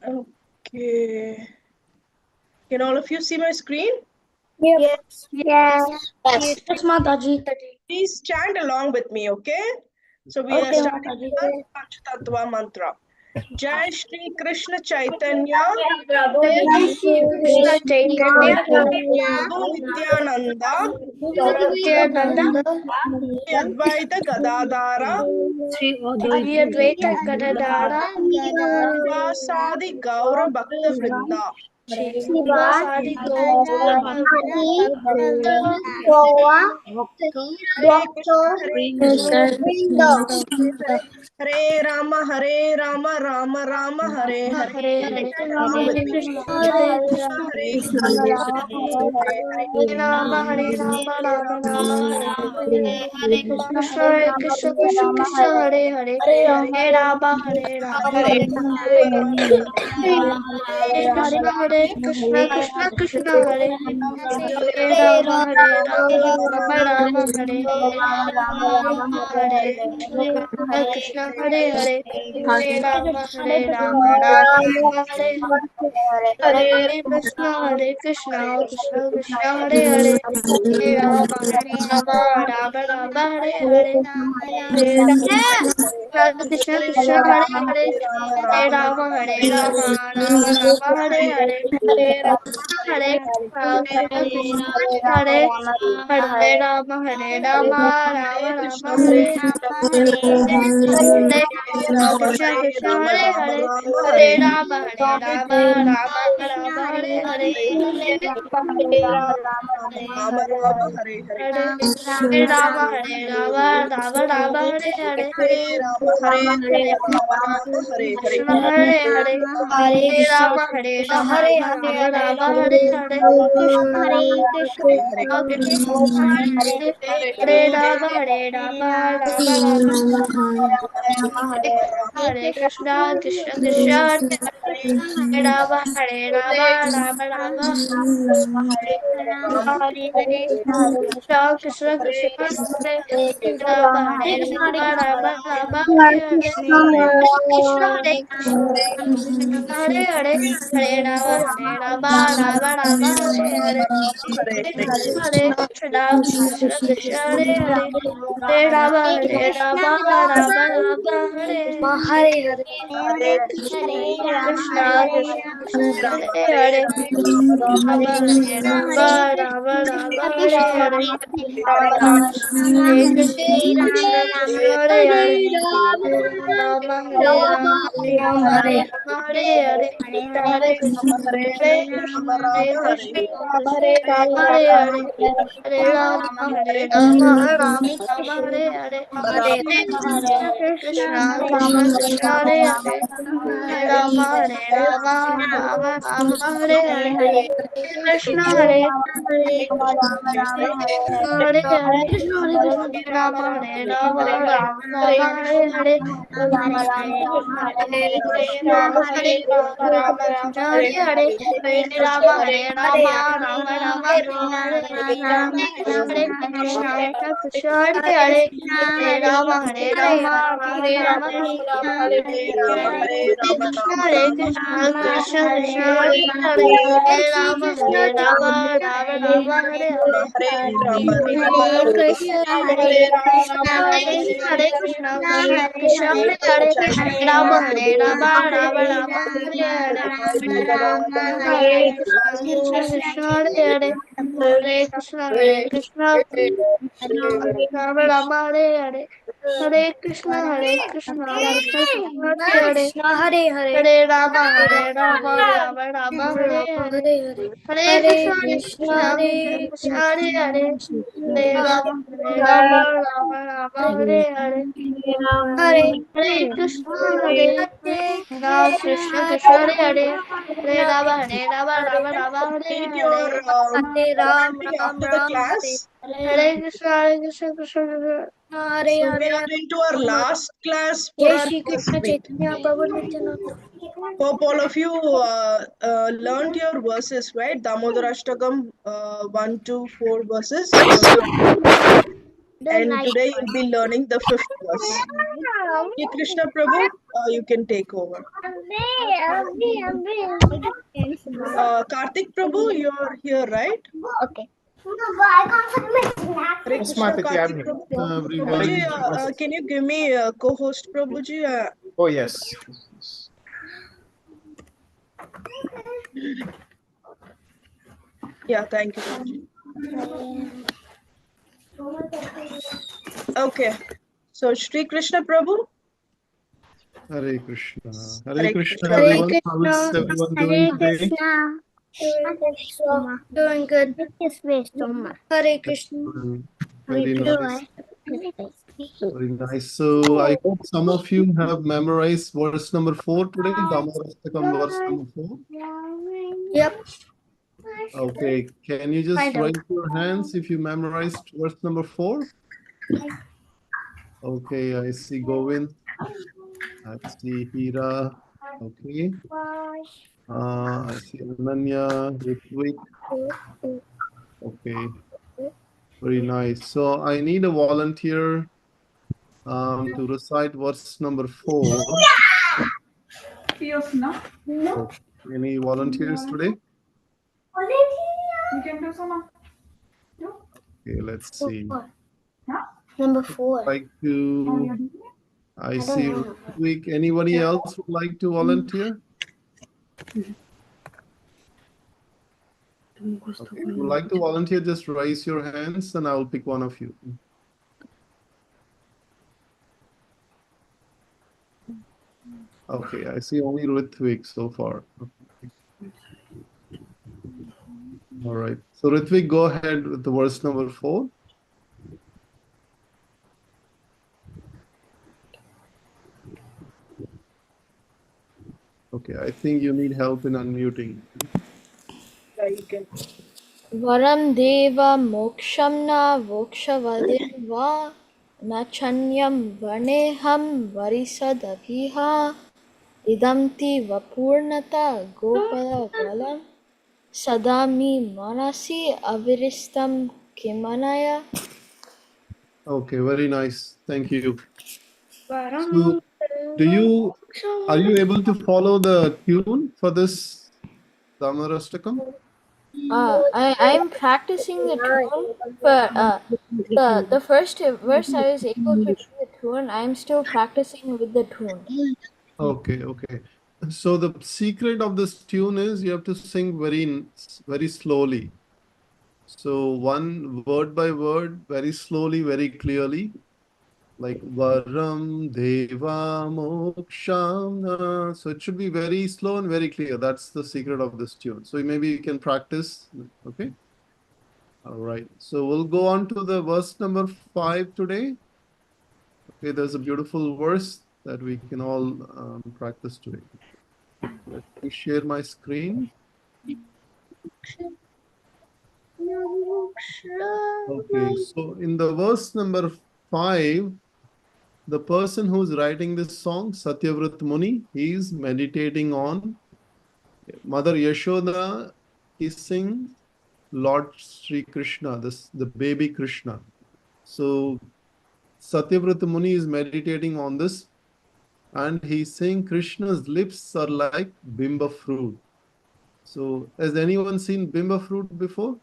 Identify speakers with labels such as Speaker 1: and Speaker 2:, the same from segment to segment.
Speaker 1: Okay. Can all of you see my screen?
Speaker 2: Yes.
Speaker 3: Yes.
Speaker 2: Yes, Mataji.
Speaker 1: Please chant along with me, okay? So we are
Speaker 2: Okay,
Speaker 1: starting
Speaker 2: Mataji.
Speaker 1: with the Panchatattva mantra. Jai Shri Krishna Chaitanya
Speaker 2: Jai Shri Krishna Chaitanya,
Speaker 1: Prabhu Nityananda
Speaker 2: Nityananda,
Speaker 1: Shri Advaita Gadadhara
Speaker 2: Sri Advaita Gadadhara,
Speaker 1: Vasadi Gaura Bhakta Vrinda
Speaker 2: Srivasadi Gaura,
Speaker 1: Hare Krishna Hare Hare Rama Rama Rama Hare Hare.
Speaker 2: Hare Hare,
Speaker 1: Along with
Speaker 2: Hare
Speaker 1: me.
Speaker 2: Krishna,
Speaker 1: Hare
Speaker 2: Hare
Speaker 1: Krishna Hare Krishna Hare Hare
Speaker 2: Rama, Hare Rama, Rama Rama, Hare Krishna, Hare
Speaker 1: Hare
Speaker 2: Krishna, Krishna Krishna, Hare Hare, Hare Rama, Hare Rama,
Speaker 1: Hare
Speaker 2: Hare Krishna, Hare Krishna, Krishna Krishna, Hare Hare Rama, Hare Rama, Rama Rama, Hare Hare Krishna, Krishna Hare Hare, Hare Rama, Rama Rama, Hare Hare Krishna, Krishna Krishna, Hare Hare, Hare Rama, Rama Rama, Hare Hare Krishna, Krishna Hare Hare, Hare Rama, Rama Rama, Hare Hare, Hare Krishna, Krishna Hare Hare Rama, Rama Rama, Hare Krishna, Krishna Hare Hare, Hare Rama, Rama Rama, Hare Hare,
Speaker 1: Rama Rama Hare Hare
Speaker 2: Hare Rama, Rama Rama, Hare Hare,
Speaker 1: Hare Rama Hare Hare
Speaker 2: Krishna Hare Hare, Hare Rama, Rama Rama, Hare Hare,
Speaker 1: Hare Hare
Speaker 2: Krishna Hare Rama, Rama Rama, Hare Krishna, Krishna Krishna, Hare Rama, Rama Rama, Hare Krishna, Krishna Krishna, Hare Rama, Rama Rama, Hare Hare, Hare Krishna, Hare Hare, Hare Rama, Rama Hare Hare, Hare Krishna, Krishna Krishna, Hare Hare, Hare Rama, Rama Hare Krishna, Krishna Krishna, Hare Hare, Rama, Hare Hare, Hare Krishna, Krishna Hare Hare, Hare Rama, Hare Hare, Hare Krishna, Hare Krishna, Krishna Hare Hare, Hare Rama, Hare Hare, Hare Krishna, Krishna Krishna, Hare Hare, Hare Rama, Rama Hare Hare, Krishna Hare Hare Hare, Hare Rama, Rama Hare Hare, Krishna Hare Krishna Hare Hare, Hare Rama, Hare Krishna, Krishna Hare Hare, Hare Rama, Rama Hare Krishna, Krishna Krishna, Hare Hare, Hare Rama, Rama Hare Hare, Hare Krishna, Hare Krishna, Krishna Krishna, Hare Hare, Hare Rama, Rama Hare Hare, Hare Krishna, Krishna Hare Hare, Hare Krishna, Rama Hare Hare, Hare Krishna, Krishna Krishna Hare Hare, Hare Rama, Rama Hare Hare, Hare Krishna, Krishna Hare Hare, Hare Rama, Hare Hare, Hare Krishna, Krishna Krishna Hare Hare, Hare Rama, Hare
Speaker 1: Complete
Speaker 2: Hare,
Speaker 1: your chanting after the class.
Speaker 2: Hare Krishna, Krishna
Speaker 1: So we are going to our last class for
Speaker 2: Jai
Speaker 1: our
Speaker 2: Shri
Speaker 1: first
Speaker 2: Krishna
Speaker 1: week.
Speaker 2: Chaitanya Prabhu Nityananda.
Speaker 1: Hope all of you learned your verses, right? Damodarashtakam 1 to 4 verses. And today you'll be learning the 5th verse. Okay, Krishna Prabhu, you can take over. Karthik Prabhu, you're here, right?
Speaker 2: Okay.
Speaker 1: Hare Krishna, Karthik Prabhu. Prabhuji,
Speaker 3: Everyone.
Speaker 1: can you give me a co-host, Prabhuji?
Speaker 3: Oh, yes.
Speaker 1: Yeah, thank you, Prabhuji. Okay, so Shri Krishna Prabhu.
Speaker 3: Hare Krishna.
Speaker 1: Hare
Speaker 3: Hare Krishna,
Speaker 1: Krishna.
Speaker 3: everyone. How is everyone doing today?
Speaker 2: Doing good. Hare Krishna.
Speaker 3: Very nice. Very nice. So I hope some of you have memorized verse number 4 today. Dhammarastakam verse number 4.
Speaker 2: Yep.
Speaker 3: Okay. Can you just
Speaker 2: Find out.
Speaker 3: raise your hands if you memorized verse number 4? Okay. I see Govind. I see Hira. Okay. I see Ananya, Ritvik. Okay. Very nice. So I need a volunteer to recite verse number 4. So, any volunteers today? Okay, let's see.
Speaker 2: Number 4.
Speaker 3: Like to, I see Ritvik. Anybody else would like to volunteer? Okay, if you would like to volunteer, just raise your hands and I'll pick one of you. Okay, I see only Ritvik so far. All right. So Ritvik, go ahead with the verse number 4. Okay, I think you need help in unmuting.
Speaker 1: Yeah, you can.
Speaker 2: Varam deva moksham na vokshavadirva na chanyam varneham varisadabhiha idamti vapurnata gopala valam sadami manasi aviristam kimanaya.
Speaker 3: Okay, very nice. Thank you. So, are you able to follow the tune for this Dhammarastakam?
Speaker 2: I'm practicing the tune, but the first verse I was able to do the tune. I'm still practicing with the tune.
Speaker 3: Okay, okay. So the secret of this tune is you have to sing very slowly. So one word by word, very slowly, very clearly. Like Varam Deva Moksham. So it should be very slow and very clear. That's the secret of this tune. So maybe you can practice. Okay. All right. So we'll go on to the verse number 5 today. Okay, there's a beautiful verse that we can all practice today. Let me share my screen. Okay, so in the verse number 5, the person who's writing this song, Satyavrat Muni, he is meditating on Mother Yashoda kissing Lord Sri Krishna, the baby Krishna. So Satyavrat Muni is meditating on this and he's saying Krishna's lips are like bimba fruit. So has anyone seen bimba fruit before?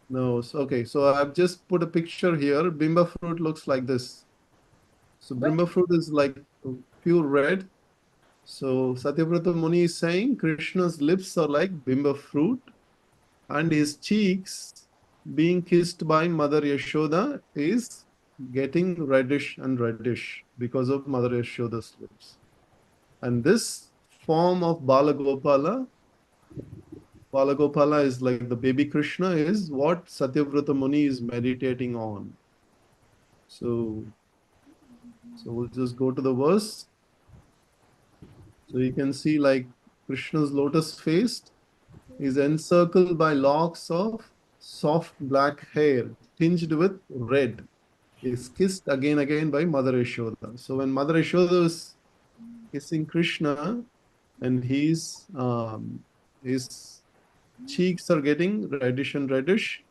Speaker 3: No. Okay, so I've just put a picture here. Bimba fruit looks like this. So bimba fruit is like pure red. So Satyavrata Muni is saying Krishna's lips are like bimba fruit and his cheeks being kissed by Mother Yashoda is getting reddish and reddish because of Mother Yashoda's lips. And this form of Balagopala is like the baby Krishna is what Satyavrata Muni is meditating on. So we'll just go to the verse. So you can see like Krishna's lotus face is encircled by locks of soft black hair tinged with red. Is kissed again by Mother Yashoda. So when Mother Yashoda is kissing Krishna and his cheeks are getting reddish and reddish,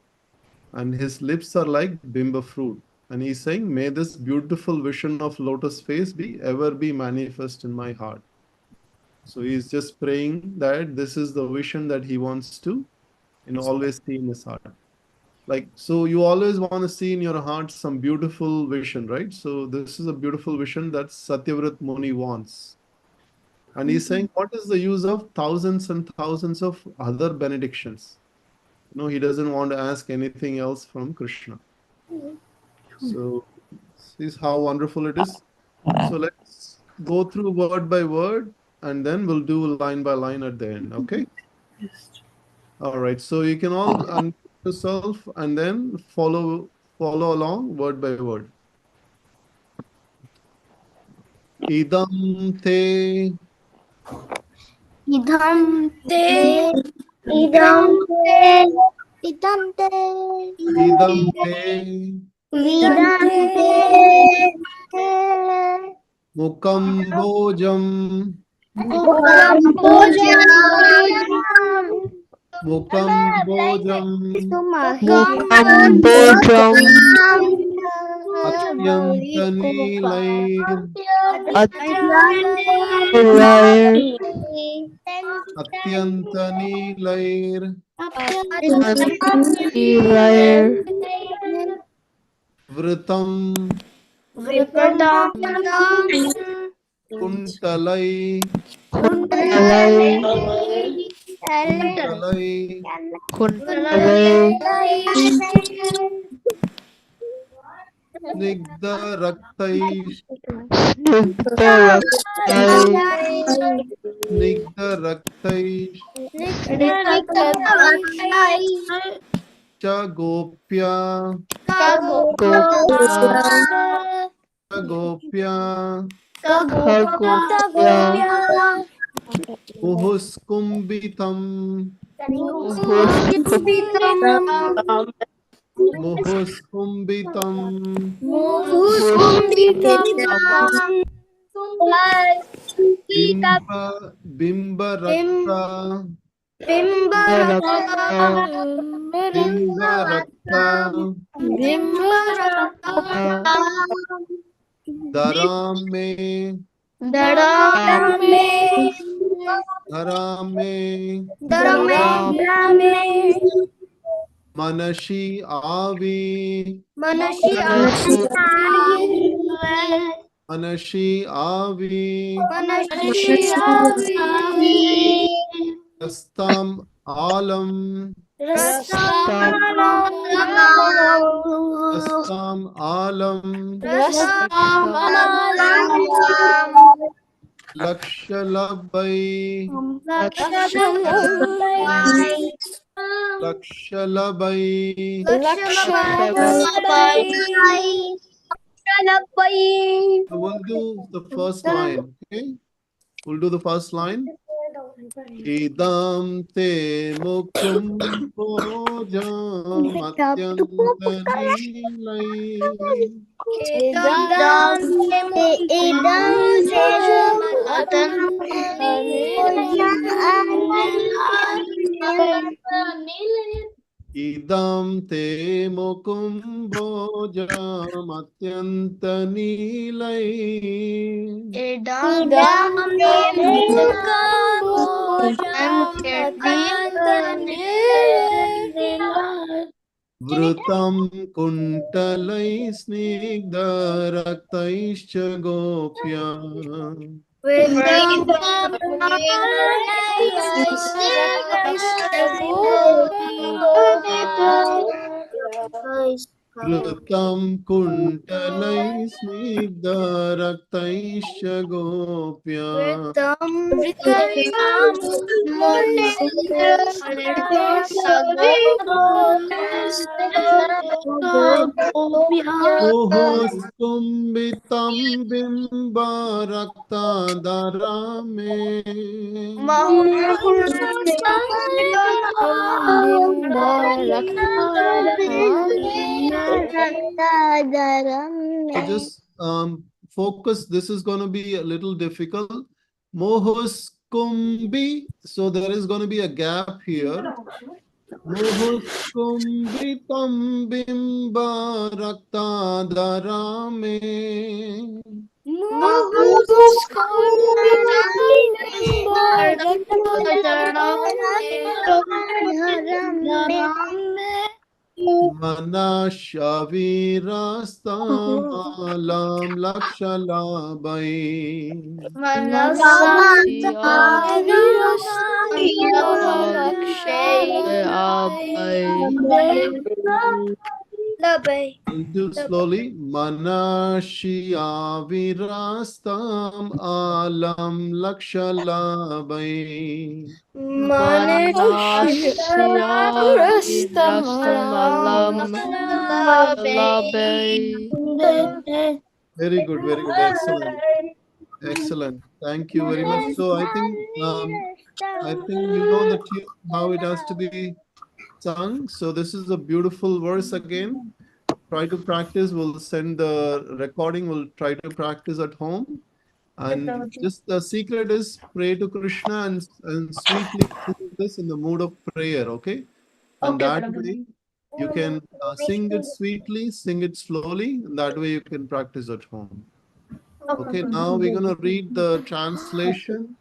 Speaker 3: and his lips are like bimba fruit. And he's saying, may this beautiful vision of lotus face be ever be manifest in my heart. So he's just praying that this is the vision that he wants to, always see in his heart. Like, so you always want to see in your heart some beautiful vision, right? So this is a beautiful vision that Satyavrat Muni wants. And he's saying, what is the use of thousands and thousands of other benedictions? He doesn't want to ask anything else from Krishna. So this is how wonderful it is. So let's go through word by word, and then we'll do line by line at the end. Okay. All right. So you can all unmute yourself and then follow along word by word. Idam te.
Speaker 2: Idam te. Idam te. Idam te.
Speaker 3: Idam te.
Speaker 2: Idam te.
Speaker 3: Mukam bhojam.
Speaker 2: Mukam bhojam.
Speaker 3: Mukam bhojam.
Speaker 2: Mukam bhojam.
Speaker 3: Atyanta nilair. Atyanta nilair. Vritam. Kuntalai. Snigdha raktaish. Snigdha raktaish. Cha gopya. Cha gopya. Muhuskumbitam. Muhuskumbitam. Bimba rakta. Bimba rakta. Dharame. Manashi avi. Manashi avi. Rastam alam. Rastam alam. Lakshalabai. Lakshalabai. So we'll do the first line. Okay, we'll do the first line. Idam te mukum bhojam atyantanilai. Idam te mukum bhojam atyantanilai. Vrutam kuntalai snigdha raktaischa gopya. Vrutam kuntalai snigdha raktaischa gopya. Muhuskumbitam bimba rakta dharame. So just focus. This is going to be a little difficult. Mohuskumbi. So there is going to be a gap here. मुहुस्कुम्भितं बिम्ब रक्ताधरामे मनशवीरस्तमालं लक्षलाभै I'll do slowly. Manashya virastam alam lakshalabai. Very good, very good. Excellent. Excellent. Thank you very much. So I think you know the tune, how it has to be sung. So this is a beautiful verse again. Try to practice. We'll send the recording. We'll try to practice at home. And just the secret is pray to Krishna and sweetly sing this in the mood of prayer, okay? And that way you can sing it sweetly, sing it slowly, and that way you can practice at home. Okay, now we're going to read the translation.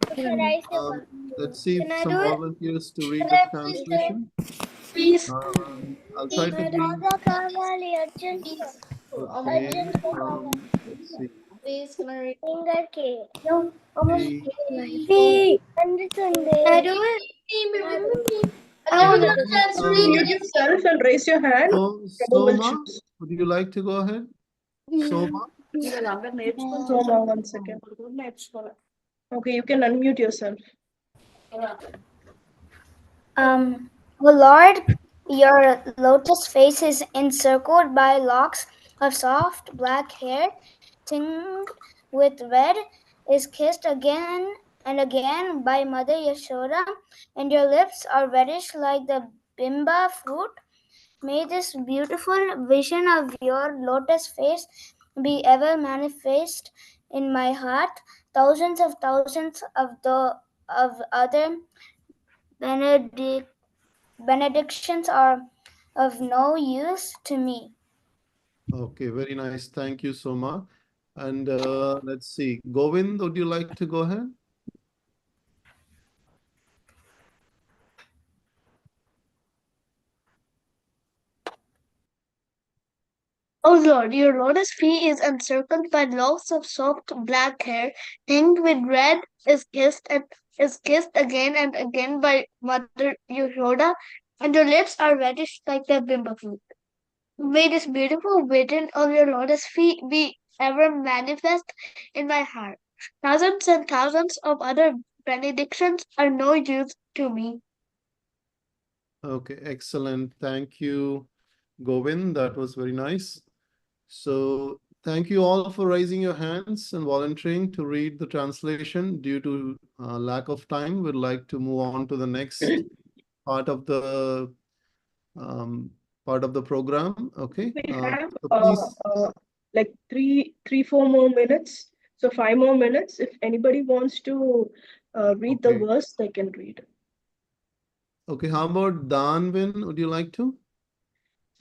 Speaker 3: Let's see if some volunteers to read the translation. I'll try to read. Okay, let's see. Okay.
Speaker 1: Mute yourself and raise your hand.
Speaker 3: So,
Speaker 1: Prabhu will
Speaker 3: Soma,
Speaker 1: choose.
Speaker 3: would you like to go ahead? Soma?
Speaker 1: Soma, 1 second. Okay, you can unmute yourself.
Speaker 2: O Lord, your lotus face is encircled by locks of soft black hair, tinged with red, is kissed again and again by Mother Yashoda, and your lips are reddish like the bimba fruit. May this beautiful vision of your lotus face be ever manifest in my heart. Thousands of other benedictions are of no use to me.
Speaker 3: Okay, very nice. Thank you, Soma. And let's see. Govind, would you like to go ahead?
Speaker 2: O Lord, your lotus feet is encircled by locks of soft black hair, tinged with red, is kissed again and again by Mother Yashoda, and your lips are reddish like the bimba fruit. May this beautiful vision of your lotus feet be ever manifest in my heart. Thousands and thousands of other benedictions are no use to me.
Speaker 3: Okay, excellent. Thank you, Govind. That was very nice. So thank you all for raising your hands and volunteering to read the translation. Due to lack of time, we'd like to move on to the next part of the um, program. Okay.
Speaker 1: We have
Speaker 3: So please.
Speaker 1: like three, 4 more minutes. So 5 more minutes. If anybody wants to read the
Speaker 3: Okay.
Speaker 1: verse, they can read.
Speaker 3: Okay. How about Danvin? Would you like to?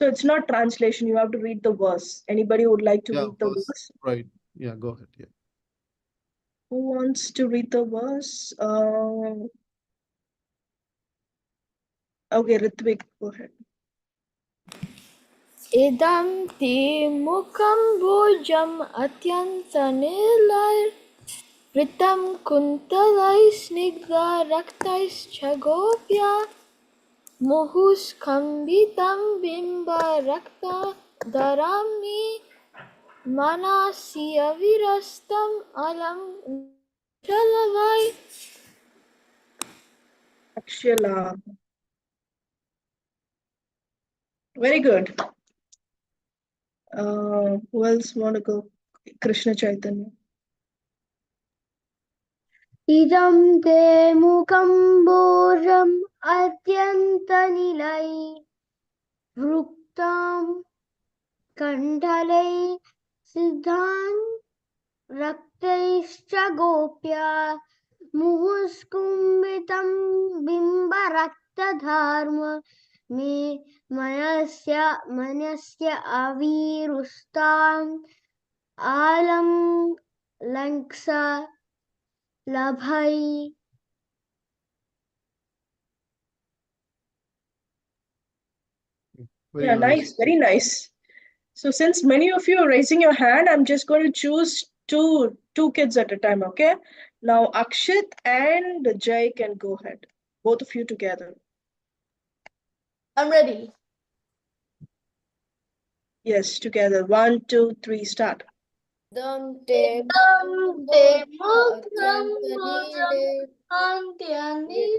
Speaker 1: So it's not translation. You have to read the verse. Anybody would like to
Speaker 3: Yeah,
Speaker 1: read the
Speaker 3: verse.
Speaker 1: verse?
Speaker 3: Right. Yeah, go ahead. Yeah.
Speaker 1: Who wants to read the verse? Okay, Ritvik, go ahead.
Speaker 4: Idam te mukam bhojam atyantanilai vritam kuntalai snigdha raktais chagopya muhus kambitam bimba rakta dharami manasya virastam alam shalavai.
Speaker 1: Akshala. Very good. Who else want to go? Krishna Chaitanya.
Speaker 2: Idam te mukamboram atyantanilai vruktam kandhalai siddhan raktaischa gopya muhuskumbitam bimba rakta dharma मनस्य अविरुष्टान् आलं लङ्क्सा लभै.
Speaker 1: Yeah, nice, very nice. So since many of you are raising your hand, I'm just going to choose two kids at a time, okay? Now Akshit and Jay can go ahead. Both of you together.
Speaker 4: I'm ready.
Speaker 1: Yes, together. 1, 2, 3, start.
Speaker 4: Dam te mukam bhojam antyani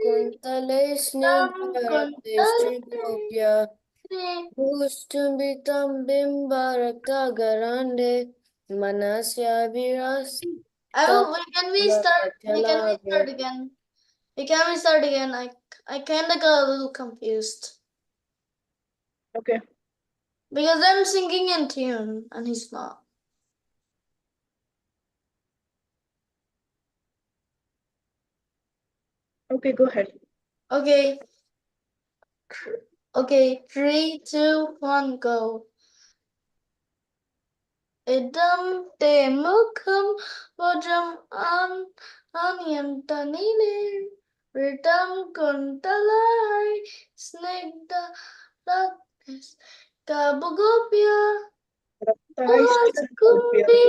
Speaker 5: Kuntale snigdharate Ustumbitam bimbarakta garande manasya viras.
Speaker 4: Can we start again? Can we start again? I kind of got a little confused.
Speaker 1: Okay.
Speaker 4: Because I'm singing in tune and he's not.
Speaker 1: Okay, go ahead.
Speaker 4: Okay. Okay, 3, 2, 1, go. Idam te mukham vajam anyantanine Ritam kuntalai snigda raktis kabugopya kumbi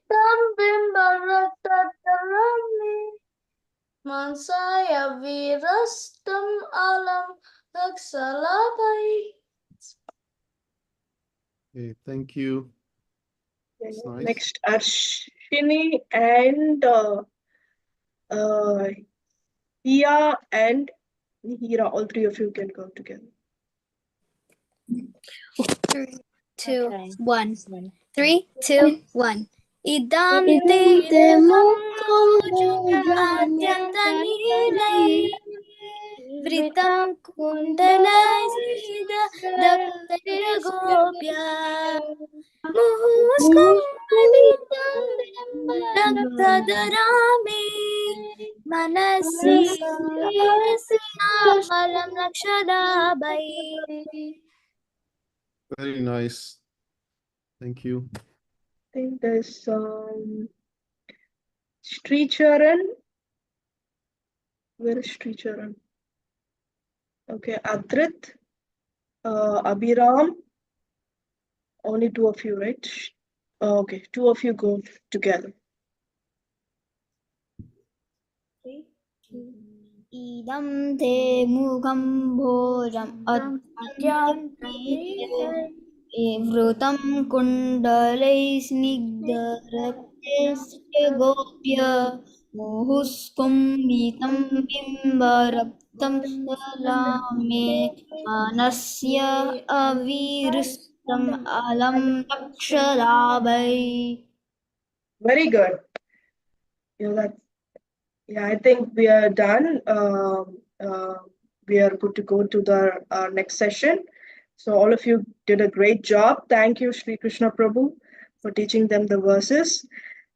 Speaker 4: tambim bharatatarami Mansaya virastam alam laksalabai.
Speaker 3: Okay, thank you. That's nice.
Speaker 1: Next, Arshini and Hiya and Nihira. All three of you can go together.
Speaker 2: 3, 2, 1. 3, 2, 1. Idam te mukam vritam kundalai daktarya gopya muhuskam raktadarami manasi alam lakshadabai.
Speaker 3: Very nice. Thank you.
Speaker 1: I think there's Sri Charan. Where is Sri Charan? Okay, Adrit, Abhiram. Only two of you, right? Okay, two of you go together.
Speaker 2: Idam te mukham bhojam vrutam kundalai snigdharatesya gopya muhuskumbitam bimbaraptam salame manasya avirustam alam lakshalabai.
Speaker 1: Very good. I think we are done. We are good to go to the next session. So all of you did a great job. Thank you, Sri Krishna Prabhu, for teaching them the verses.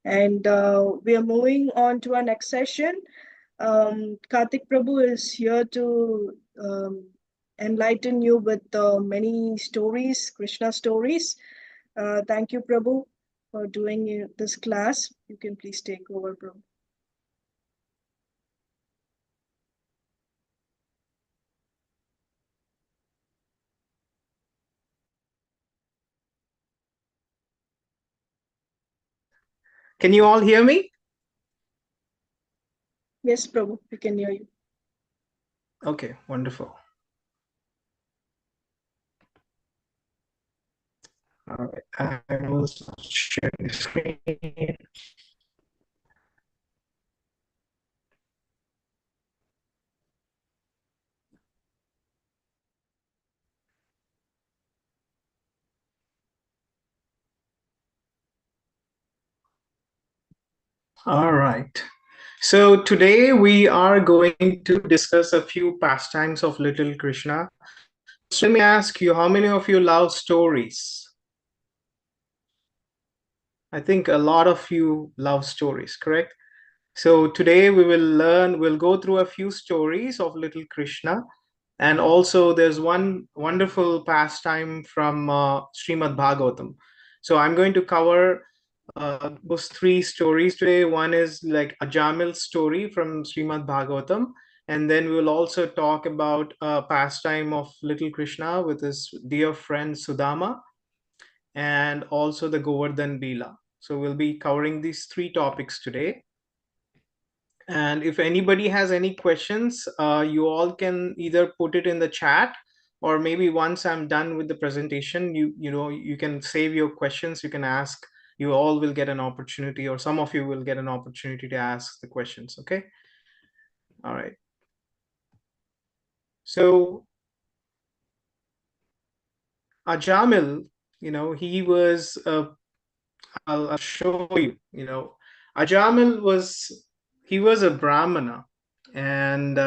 Speaker 1: And we are moving on to our next session. Karthik Prabhu is here to enlighten you with many stories, Krishna stories. Thank you, Prabhu, for doing this class. You can please take over, Prabhu.
Speaker 6: Can you all hear me?
Speaker 1: Yes, Prabhu, we can hear you.
Speaker 6: Okay, wonderful. All right, I will share the screen. All right. So today we are going to discuss a few pastimes of little Krishna. So let me ask you, how many of you love stories? I think a lot of you love stories, correct? So today we will we'll go through a few stories of little Krishna, And also there's one wonderful pastime from Srimad Bhagavatam. So I'm going to cover those three stories today. One is like Ajamil's story from Srimad Bhagavatam, and then we will also talk about a pastime of little Krishna with his dear friend Sudama, and also the Govardhan Leela. So we'll be covering these three topics today. And if anybody has any questions, you all can either put it in the chat, or maybe once I'm done with the presentation, you can save your questions. You can ask. You all will get an opportunity, or some of you will get an opportunity to ask the questions. Okay. All right. So Ajamil, he was. I'll show you. Ajamil was a Brahmana, and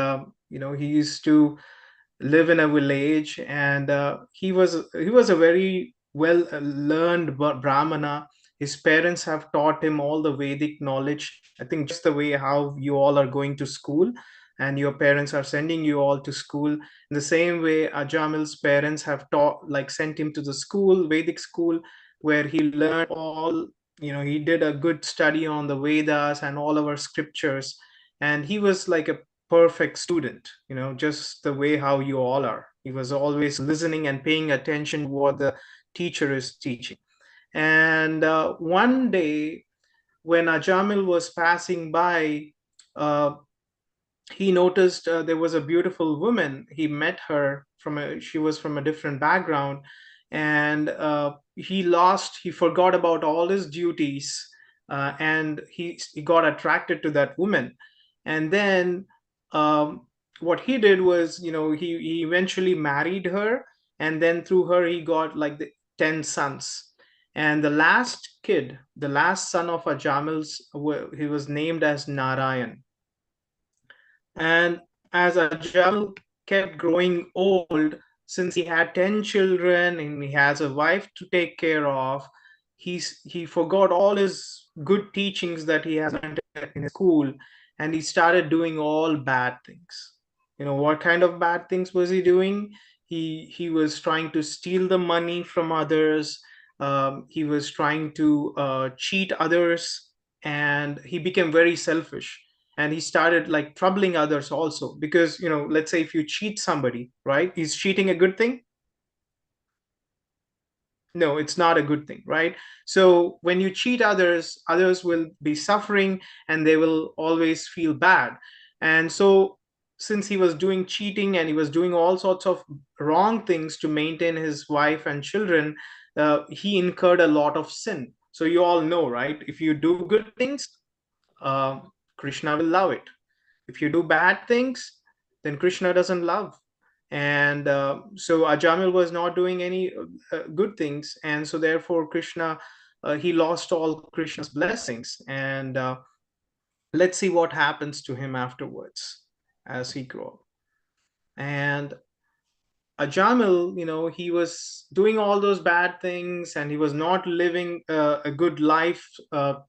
Speaker 6: he used to live in a village, and he was a very well learned Brahmana. His parents have taught him all the Vedic knowledge. I think just the way how you all are going to school and your parents are sending you all to school, in the same way Ajamil's parents have taught, like, sent him to the school, Vedic school, where he learned all. He did a good study on the Vedas and all our scriptures, and he was like a perfect student, just the way how you all are. He was always listening and paying attention to what the teacher is teaching. And one day, when Ajamil was passing by, uh, he noticed there was a beautiful woman. He met her she was from a different background, and he forgot about all his duties, and he got attracted to that woman. And then what he did was, he eventually married her, and then through her he got like 10 sons. And the last son of Ajamil's, he was named as Narayan. And as Ajamil kept growing old, since he had 10 children and he has a wife to take care of, he forgot all his good teachings that he has learned in school, and he started doing all bad things. What kind of bad things was he doing? He was trying to steal the money from others. He was trying to cheat others, and he became very selfish, and he started like troubling others also, because let's say if you cheat somebody, right? Is cheating a good thing? No, it's not a good thing, right? So when you cheat others will be suffering, and they will always feel bad. And so since he was doing cheating and he was doing all sorts of wrong things to maintain his wife and children, he incurred a lot of sin. So you all know, right? If you do good things, uh, Krishna will love it. If you do bad things, then Krishna doesn't love. And so Ajamil was not doing any good things, and so therefore Krishna, he lost all Krishna's blessings. And let's see what happens to him afterwards as he grew up. And Ajamil, he was doing all those bad things, and he was not living a good life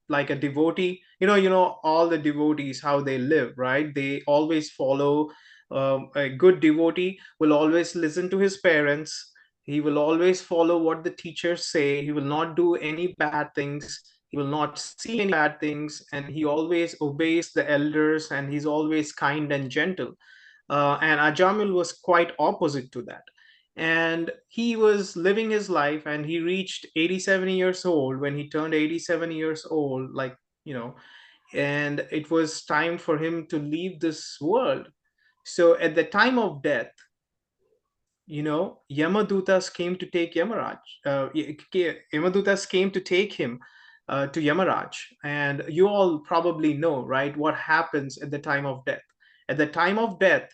Speaker 6: like a devotee. All the devotees, how they live, right? They always follow. A good devotee will always listen to his parents. He will always follow what the teachers say. He will not do any bad things. He will not see any bad things, and he always obeys the elders, and he's always kind and gentle. And Ajamil was quite opposite to that. And he was living his life, and he reached 87 years old. When he turned 87 years old, and it was time for him to leave this world. So at the time of death, Yamadutas came to take Yamaraj. Yamadutas came to take him to Yamaraj. And you all probably know, right, what happens at the time of death. At the time of death,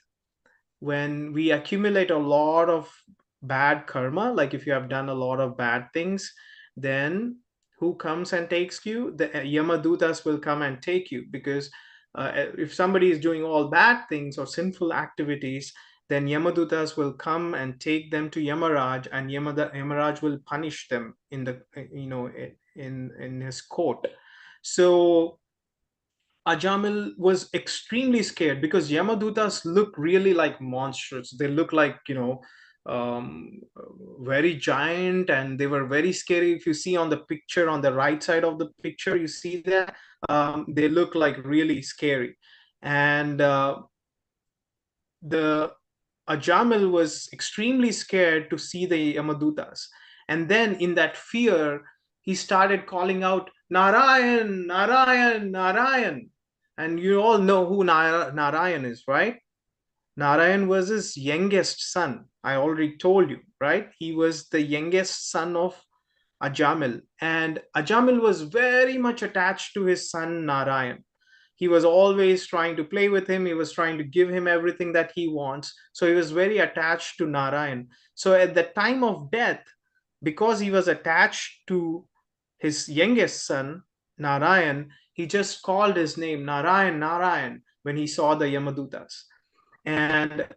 Speaker 6: when we accumulate a lot of bad karma, like if you have done a lot of bad things, then who comes and takes you? The Yamadutas will come and take you, because if somebody is doing all bad things or sinful activities, then Yamadutas will come and take them to Yamaraj, and Yamaraj will punish them in the in his court. So Ajamil was extremely scared because Yamadutas look really like monsters. They look like, um, very giant, and they were very scary. If you see on the picture, on the right side of the picture, you see that they look like really scary. And the Ajamil was extremely scared to see the Yamadutas. And then in that fear, he started calling out, Narayan, Narayan, Narayan. And you all know who Narayan is, right? Narayan was his youngest son. I already told you, right? He was the youngest son of Ajamil. And Ajamil was very much attached to his son Narayan. He was always trying to play with him. He was trying to give him everything that he wants. So he was very attached to Narayan. So at the time of death, because he was attached to his youngest son, Narayan, he just called his name, Narayan, Narayan, when he saw the Yamadutas. And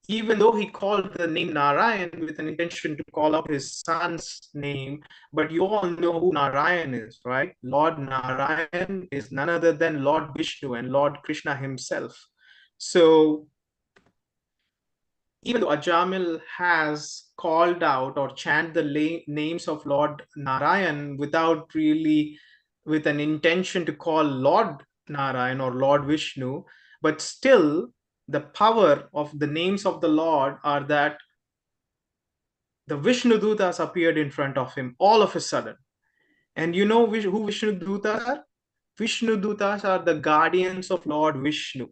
Speaker 6: even though he called the name Narayan with an intention to call out his son's name, but you all know who Narayan is, right? Lord Narayan is none other than Lord Vishnu and Lord Krishna himself. So even though Ajamil has called out or chant the names of Lord Narayan without really with an intention to call Lord Narayan or Lord Vishnu, but still the power of the names of the Lord are that the Vishnu Dutas appeared in front of him all of a sudden. And you know who Vishnu Dutas are? Vishnu Dutas are the guardians of Lord Vishnu,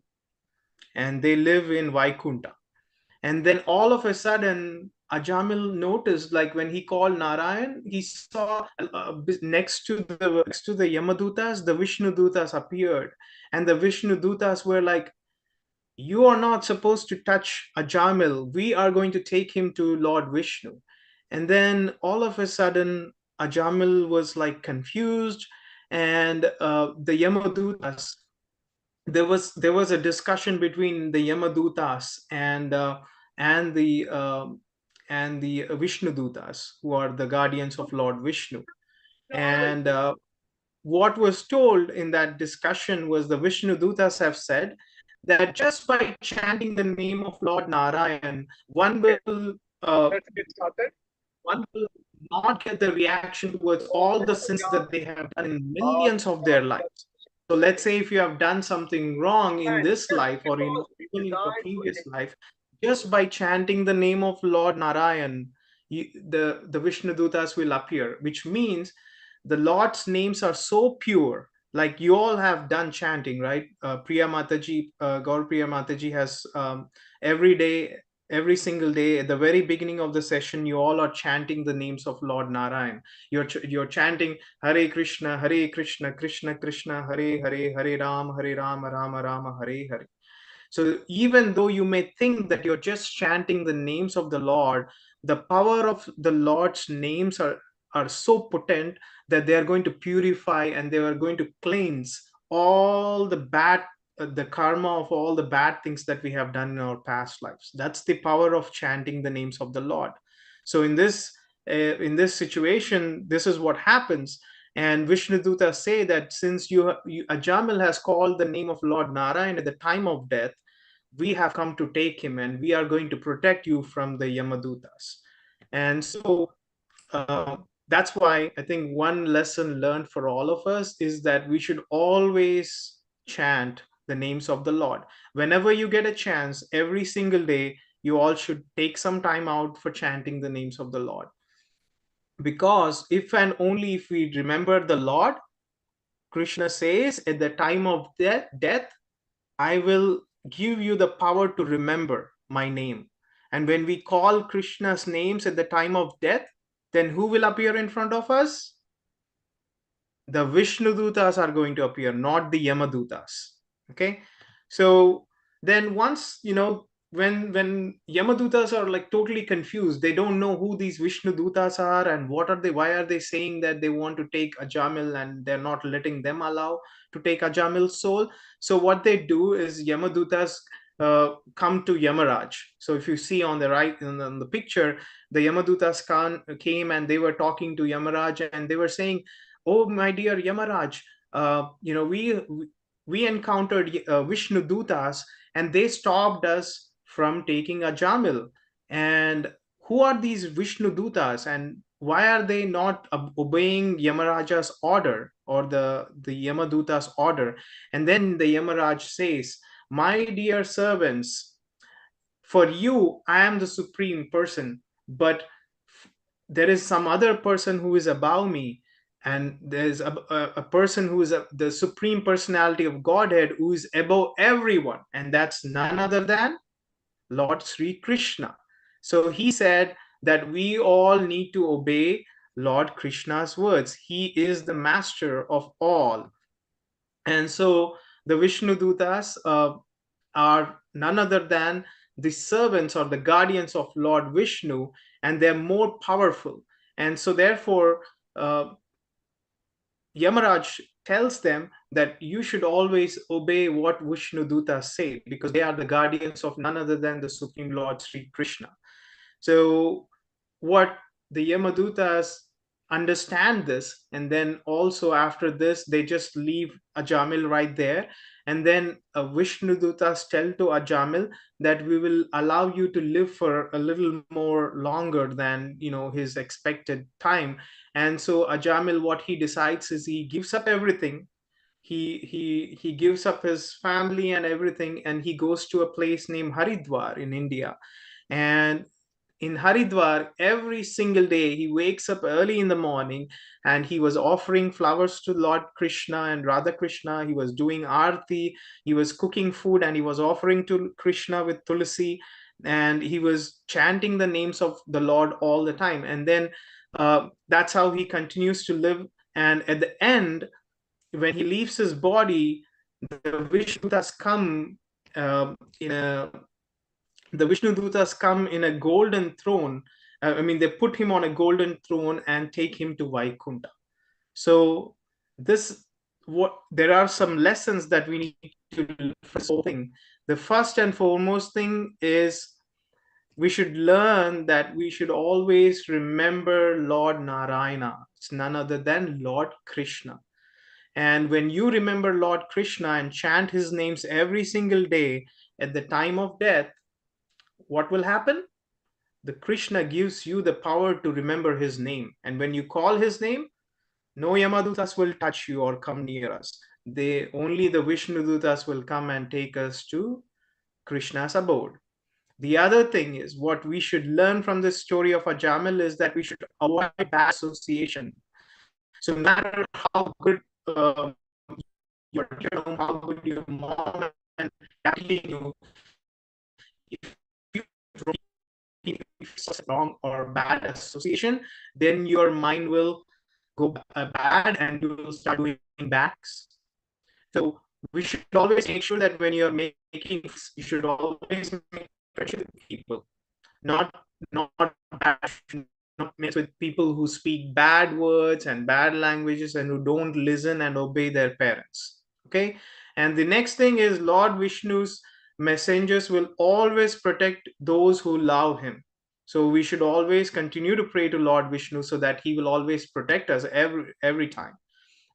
Speaker 6: and they live in Vaikunta. And then all of a sudden, Ajamil noticed, like when he called Narayan, he saw next to the Yamadutas, the Vishnu Dutas appeared, and the Vishnu Dutas were like, "You are not supposed to touch Ajamil. We are going to take him to Lord Vishnu." And then all of a sudden, Ajamil was like confused, and the Yamadutas. There was a discussion between the Yamadutas and the Vishnu Dutas, who are the guardians of Lord Vishnu. And what was told in that discussion was the Vishnu Dutas have said that just by chanting the name of Lord Narayan, one will not get the reaction towards all the sins that they have done in millions of their lives. So let's say if you have done something wrong in this life or even in your previous life, just by chanting the name of Lord Narayan, the Vishnu Dutas will appear, which means the Lord's names are so pure. Like you all have done chanting, right? Priya Mataji, Gaur Priya Mataji has every day, every single day at the very beginning of the session, you all are chanting the names of Lord Narayan. You're chanting Hare Krishna, Krishna Krishna, Hare Hare, Hare Rama, Rama Rama, Hare Hare. So even though you may think that you're just chanting the names of the Lord, the power of the Lord's names are so potent that they are going to purify and they are going to cleanse all the bad, the karma of all the bad things that we have done in our past lives. That's the power of chanting the names of the Lord. So in this situation, this is what happens. And Vishnu Dutas say that since Ajamil has called the name of Lord Narayan at the time of death, we have come to take him and we are going to protect you from the Yamadutas. And so that's why I think one lesson learned for all of us is that we should always chant the names of the Lord. Whenever you get a chance, every single day, you all should take some time out for chanting the names of the Lord. Because if and only if we remember the Lord, Krishna says, at the time of death, I will give you the power to remember my name. And when we call Krishna's names at the time of death, then who will appear in front of us? The Vishnu Dutas are going to appear, not the Yamadutas. Okay. So then once, when Yamadutas are like totally confused, they don't know who these Vishnu Dutas are and why are they saying that they want to take Ajamil and they're not letting them allow to take Ajamil's soul. So what they do is Yamadutas come to Yamaraj. So if you see on the right in the picture, the Yamadutas came and they were talking to Yamaraj and they were saying, "Oh, my dear Yamaraj, we encountered Vishnu Dutas, and they stopped us from taking Ajamil. And who are these Vishnu Dutas, and why are they not obeying Yamaraja's order, or the Yamaduta's order? And then the Yamaraj says, my dear servants, for you I am the supreme person, but there is some other person who is above me, and there's a person who is the supreme personality of Godhead, who is above everyone, and that's none other than Lord Sri Krishna. So he said that we all need to obey Lord Krishna's words. He is the master of all. And so the Vishnu Dutas are none other than the servants or the guardians of Lord Vishnu, and they're more powerful. And so therefore, Yamaraj tells them that you should always obey what Vishnu Dutas say, because they are the guardians of none other than the Supreme Lord Sri Krishna. So what the Yamadutas understand this, and then also after this they just leave Ajamil right there, and then Vishnu Dutas tell to Ajamil that we will allow you to live for a little more longer than his expected time. And so Ajamil, what he decides is he gives up everything. He gives up his family and everything, and he goes to a place named Haridwar in India. And in Haridwar, every single day he wakes up early in the morning, and he was offering flowers to Lord Krishna and Radha Krishna. He was doing arti, he was cooking food, and he was offering to Krishna with tulsi, and he was chanting the names of the Lord all the time. And then that's how he continues to live. And at the end, when he leaves his body, the Vishnudutas come in a the Vishnu Dutas come in a golden throne. They put him on a golden throne and take him to Vaikunta. So there are some lessons that we need to learn from this whole thing. The first and foremost thing is we should learn that we should always remember Lord Narayana. It's none other than Lord Krishna. And when you remember Lord Krishna and chant his names every single day at the time of death, what will happen? The Krishna gives you the power to remember his name. And when you call his name, no Yamadutas will touch you or come near us. Only the Vishnu Dutas will come and take us to Krishna's abode. The other thing is, what we should learn from this story of Ajamil is that we should avoid bad association. So no matter how good your home, how good your mom and dad you, if it's wrong or bad association, then your mind will go bad and you will start doing backs. So we should always make sure that when you're making, you should always make friendship with people, not bad, not mix with people who speak bad words and bad languages and who don't listen and obey their parents. Okay. And the next thing is, Lord Vishnu's messengers will always protect those who love him. So we should always continue to pray to Lord Vishnu so that he will always protect us every time.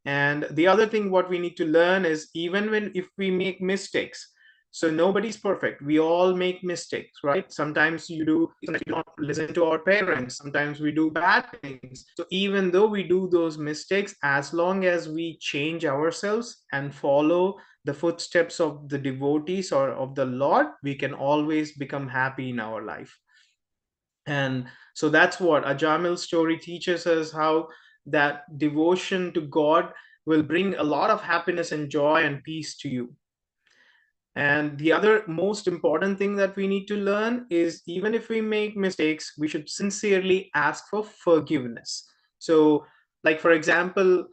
Speaker 6: And the other thing what we need to learn is, even if we make mistakes, so nobody's perfect, we all make mistakes, right? Sometimes we don't listen to our parents, sometimes we do bad things. So even though we do those mistakes, as long as we change ourselves and follow the footsteps of the devotees or of the Lord, we can always become happy in our life. And so that's what Ajamil's story teaches us, how that devotion to God will bring a lot of happiness and joy and peace to you. And the other most important thing that we need to learn is, even if we make mistakes, we should sincerely ask for forgiveness. So, like, for example,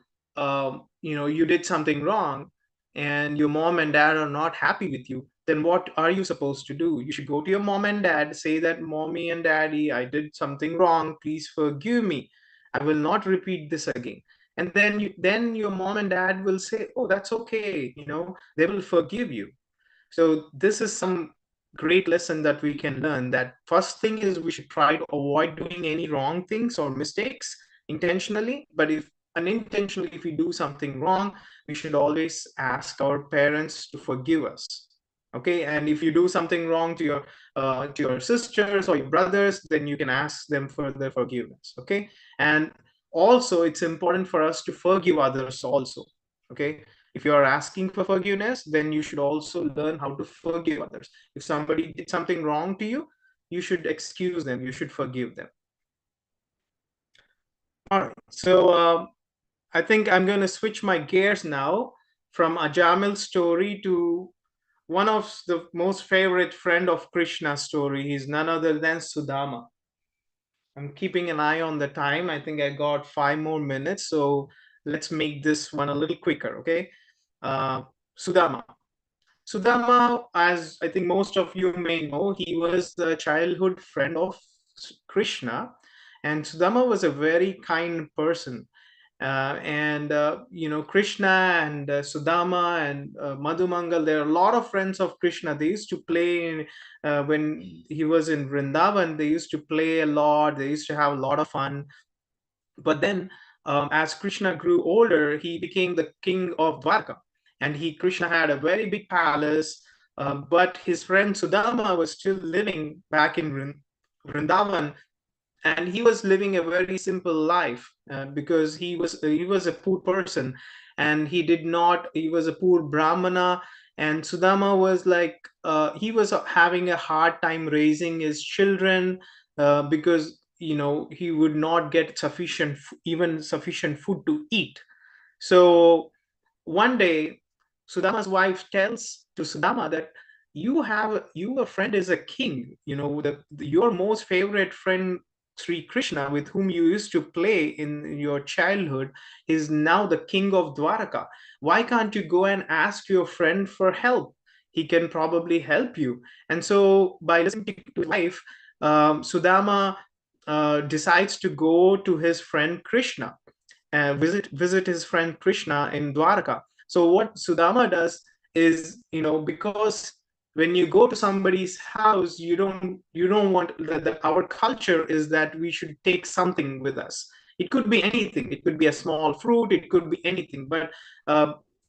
Speaker 6: you did something wrong and your mom and dad are not happy with you, then what are you supposed to do? You should go to your mom and dad, say that, mommy and daddy, I did something wrong, please forgive me, I will not repeat this again. And then your mom and dad will say, oh, that's okay, they will forgive you. So this is some great lesson that we can learn, that first thing is we should try to avoid doing any wrong things or mistakes intentionally. But if unintentionally, if we do something wrong, we should always ask our parents to forgive us. Okay, and if you do something wrong to your sisters or your brothers, then you can ask them for their forgiveness. Okay, and also it's important for us to forgive others also. Okay, if you are asking for forgiveness, then you should also learn how to forgive others. If somebody did something wrong to you, you should excuse them, you should forgive them. All right, so I think I'm going to switch my gears now from Ajamil's story to one of the most favorite friend of Krishna's story. He's none other than Sudama. I'm keeping an eye on the time. I think I got 5 more minutes, so let's make this one a little quicker, okay? Sudama. Sudama, as I think most of you may know, he was the childhood friend of Krishna, and Sudama was a very kind person. Krishna and Sudama and Madhumangal, there are a lot of friends of Krishna. They used to play when he was in Vrindavan. They used to play a lot. They used to have a lot of fun. But then, as Krishna grew older, he became the king of Dwarka, and Krishna had a very big palace. But his friend Sudama was still living back in Vrindavan, and he was living a very simple life because he was a poor person, and he was a poor brahmana. And Sudama was like he was having a hard time raising his children because he would not get even sufficient food to eat. So one day, Sudama's wife tells to Sudama that your friend is a king. Your most favorite friend, Sri Krishna, with whom you used to play in your childhood, is now the king of Dwaraka. Why can't you go and ask your friend for help? He can probably help you. And so, by listening to his wife, Sudama decides to go to his friend Krishna, visit his friend Krishna in Dwaraka. So what Sudama does is, because when you go to somebody's house, you don't want that. Our culture is that we should take something with us. It could be anything. It could be a small fruit. It could be anything. But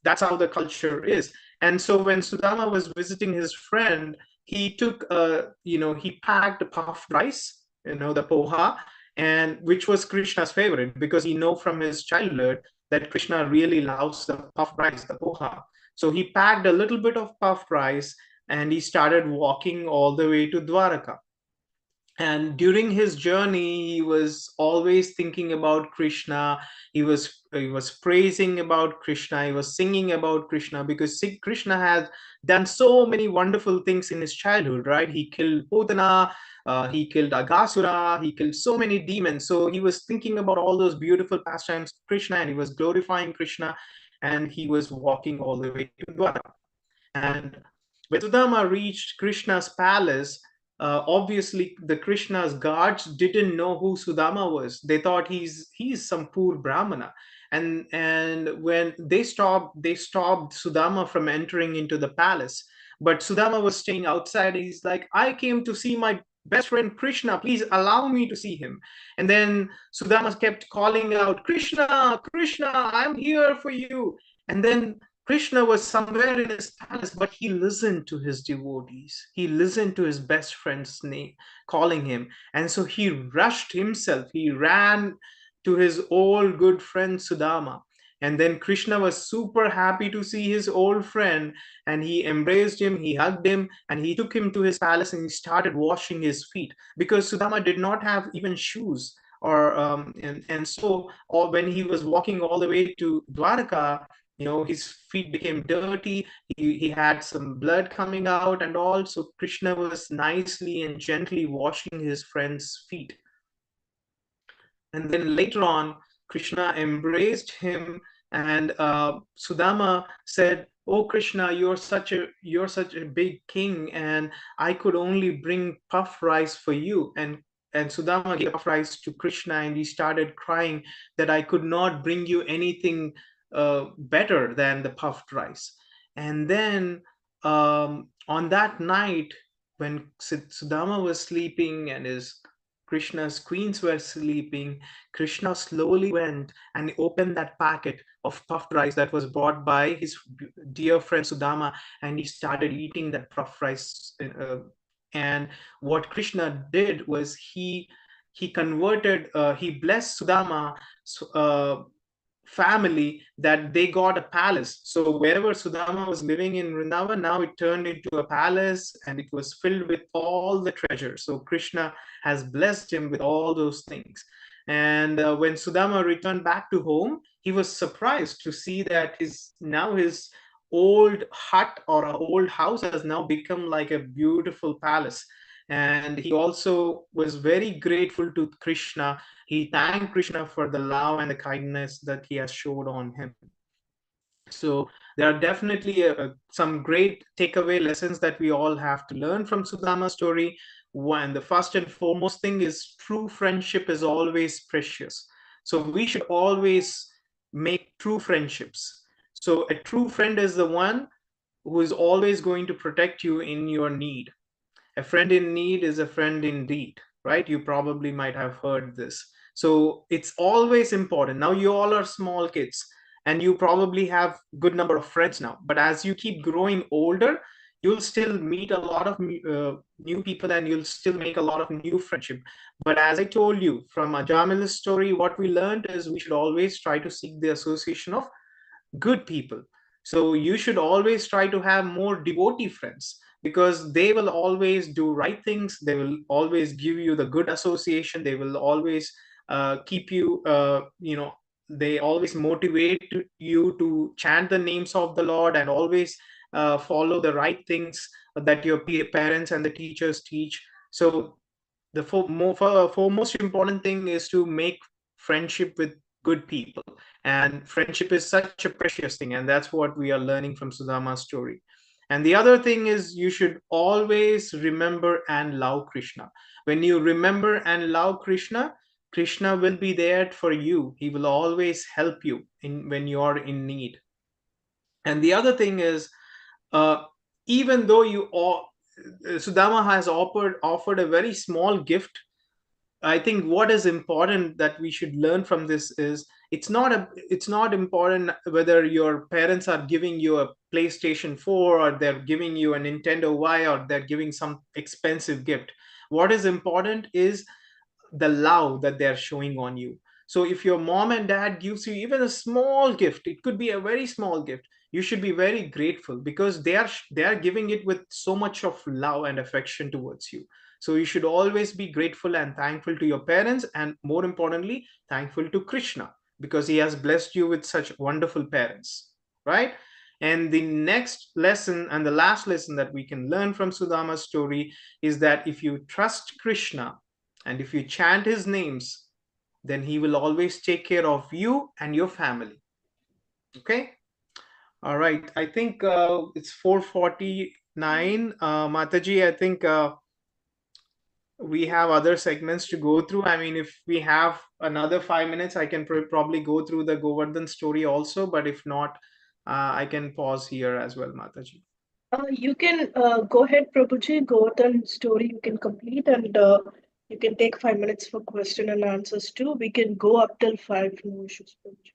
Speaker 6: that's how the culture is. And so when Sudama was visiting his friend, he took, he packed puffed rice, the poha, and which was Krishna's favorite, because he know from his childhood that Krishna really loves the puffed rice, the poha. So he packed a little bit of puffed rice and he started walking all the way to Dwaraka. And during his journey, he was always thinking about Krishna. He was praising about Krishna. He was singing about Krishna, because Krishna has done so many wonderful things in his childhood, right? He killed Putana, he killed Aghasura, he killed so many demons. So he was thinking about all those beautiful pastimes of Krishna, and he was glorifying Krishna, and he was walking all the way to Dwaraka. And when Sudama reached Krishna's palace, obviously the Krishna's guards didn't know who Sudama was. They thought he's some poor brahmana. And when they stopped Sudama from entering into the palace. But Sudama was staying outside. He's like, I came to see my best friend Krishna. Please allow me to see him. And then Sudama kept calling out, Krishna, Krishna, I'm here for you. And then Krishna was somewhere in his palace, but he listened to his devotees. He listened to his best friend's name, calling him. And so he rushed himself. He ran to his old good friend Sudama. And then Krishna was super happy to see his old friend, and he embraced him, he hugged him, and he took him to his palace and he started washing his feet, because Sudama did not have even shoes. So when he was walking all the way to Dwaraka, his feet became dirty. He had some blood coming out and all. So Krishna was nicely and gently washing his friend's feet. And then later on, Krishna embraced him, and Sudama said, "Oh Krishna, you're such a big king, and I could only bring puff rice for you." And Sudama gave puff rice to Krishna, and he started crying that I could not bring you anything better than the puffed rice. And then on that night, when Sudama was sleeping and his Krishna's queens were sleeping, Krishna slowly went and opened that packet of puffed rice that was brought by his dear friend Sudama, and he started eating that puffed rice. And what Krishna did was he converted, he blessed Sudama family, that they got a palace. So wherever Sudama was living in Vrindavan, now it turned into a palace and it was filled with all the treasure. So Krishna has blessed him with all those things. And when Sudama returned back to home, he was surprised to see that his old hut or an old house has now become like a beautiful palace. And he also was very grateful to Krishna. He thanked Krishna for the love and the kindness that he has showed on him. So there are definitely some great takeaway lessons that we all have to learn from Sudama's story. One, the first and foremost thing is true friendship is always precious. So we should always make true friendships. So a true friend is the one who is always going to protect you in your need. A friend in need is a friend indeed, right? You probably might have heard this. So it's always important. Now you all are small kids and you probably have good number of friends now, but as you keep growing older, you'll still meet a lot of new people and you'll still make a lot of new friendship. But as I told you from Ajamil's story, what we learned is we should always try to seek the association of good people. So you should always try to have more devotee friends, because they will always do right things. They will always give you the good association. They will always keep you, they always motivate you to chant the names of the Lord and always follow the right things that your parents and the teachers teach. So the foremost important thing is to make friendship with good people, and friendship is such a precious thing, and that's what we are learning from Sudama's story. And the other thing is you should always remember and love Krishna. When you remember and love Krishna, Krishna will be there for you. He will always help you when you are in need. And the other thing is, even though Sudama has offered a very small gift, I think what is important that we should learn from this is it's not important whether your parents are giving you a PlayStation 4 or they're giving you a Nintendo Y or they're giving some expensive gift. What is important is the love that they're showing on you. So if your mom and dad gives you even a small gift, it could be a very small gift, you should be very grateful, because they are giving it with so much of love and affection towards you. So you should always be grateful and thankful to your parents, and more importantly, thankful to Krishna, because he has blessed you with such wonderful parents, right? And the next lesson and the last lesson that we can learn from Sudama's story is that if you trust Krishna and if you chant his names, then he will always take care of you and your family. Okay? All right. I think it's 4:49. Mataji, I think we have other segments to go through. I mean, if we have another 5 minutes, I can probably go through the Govardhan story also. But if not, I can pause here as well, Mataji.
Speaker 1: You can go ahead, Prabhuji. Govardhan story you can complete, and you can take 5 minutes for question and answers too. We can go up till 5. No issues, Prabhuji.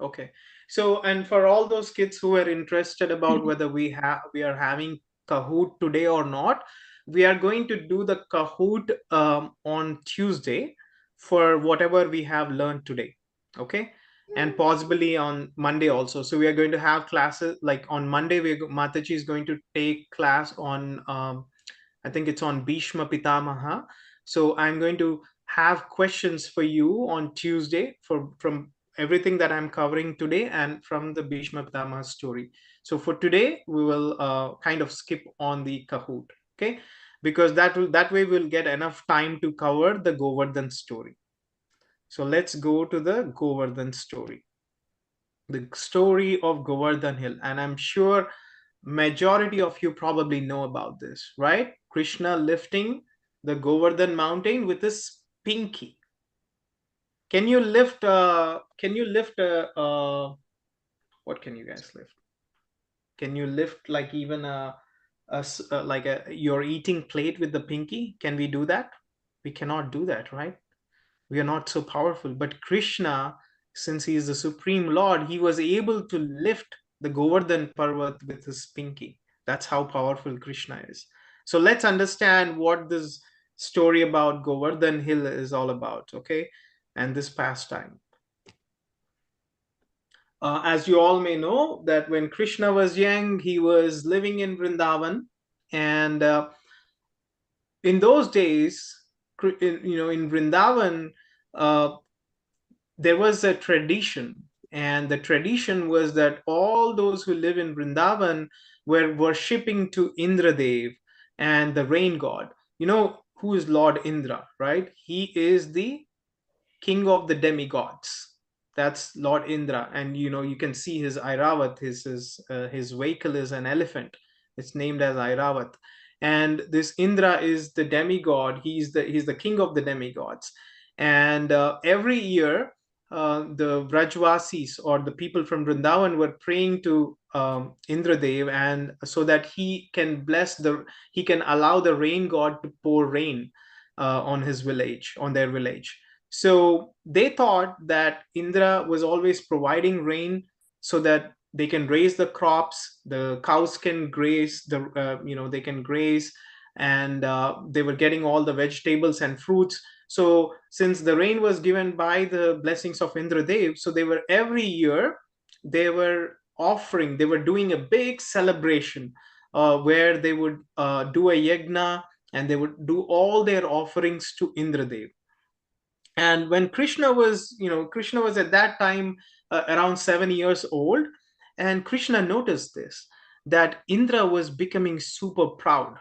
Speaker 6: Okay. So, and for all those kids who are interested about whether we are having Kahoot today or not, we are going to do the Kahoot on Tuesday for whatever we have learned today. Okay. And possibly on Monday also. So we are going to have classes like on Monday. Mataji is going to take class on I think it's on Bhishma Pitamaha. So I'm going to have questions for you on Tuesday from everything that I'm covering today and from the Bhishma Pitamaha story. So for today, we will kind of skip on the Kahoot, okay? Because that way we'll get enough time to cover the Govardhan story. So let's go to the Govardhan story. The story of Govardhan Hill, and I'm sure majority of you probably know about this, right? Krishna lifting the Govardhan mountain with his pinky. Can you lift what can you guys lift? Can you lift like even your eating plate with the pinky? Can we do that? We cannot do that, right? We are not so powerful. But Krishna, since he is the Supreme Lord, he was able to lift the Govardhan Parvat with his pinky. That's how powerful Krishna is. So let's understand what this story about Govardhan Hill is all about, okay? And this pastime. As you all may know, that when Krishna was young, he was living in Vrindavan, and in those days, in Vrindavan, there was a tradition, and the tradition was that all those who live in Vrindavan were worshipping to Indradev and the rain god. You know who is Lord Indra, right? He is the king of the demigods. That's Lord Indra, and you can see his Airavat. His vehicle is an elephant. It's named as Airavat, and this Indra is the demigod. He's the king of the demigods, and every year the Vrajvasis, or the people from Vrindavan, were praying to Indradev, and so that he can allow the rain god to pour rain on their village. So they thought that Indra was always providing rain so that they can raise the crops, the cows can graze, they can graze, and they were getting all the vegetables and fruits. So since the rain was given by the blessings of Indradev, so every year they were doing a big celebration where they would do a yagna, and they would do all their offerings to Indradev. And when Krishna was at that time around 7 years old, and Krishna noticed this, that Indra was becoming super proud,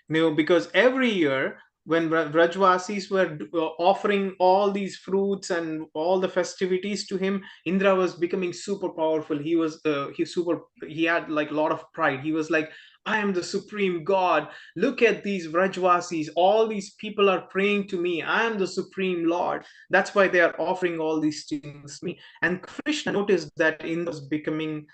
Speaker 6: because every year when Vrajvasis were offering all these fruits and all the festivities to him, Indra was becoming super powerful. He had like a lot of pride. He was like, I am the supreme god. Look at these Vrajvasis. All these people are praying to me. I am the supreme lord. That's why they are offering all these things to me. And Krishna noticed that Indra was becoming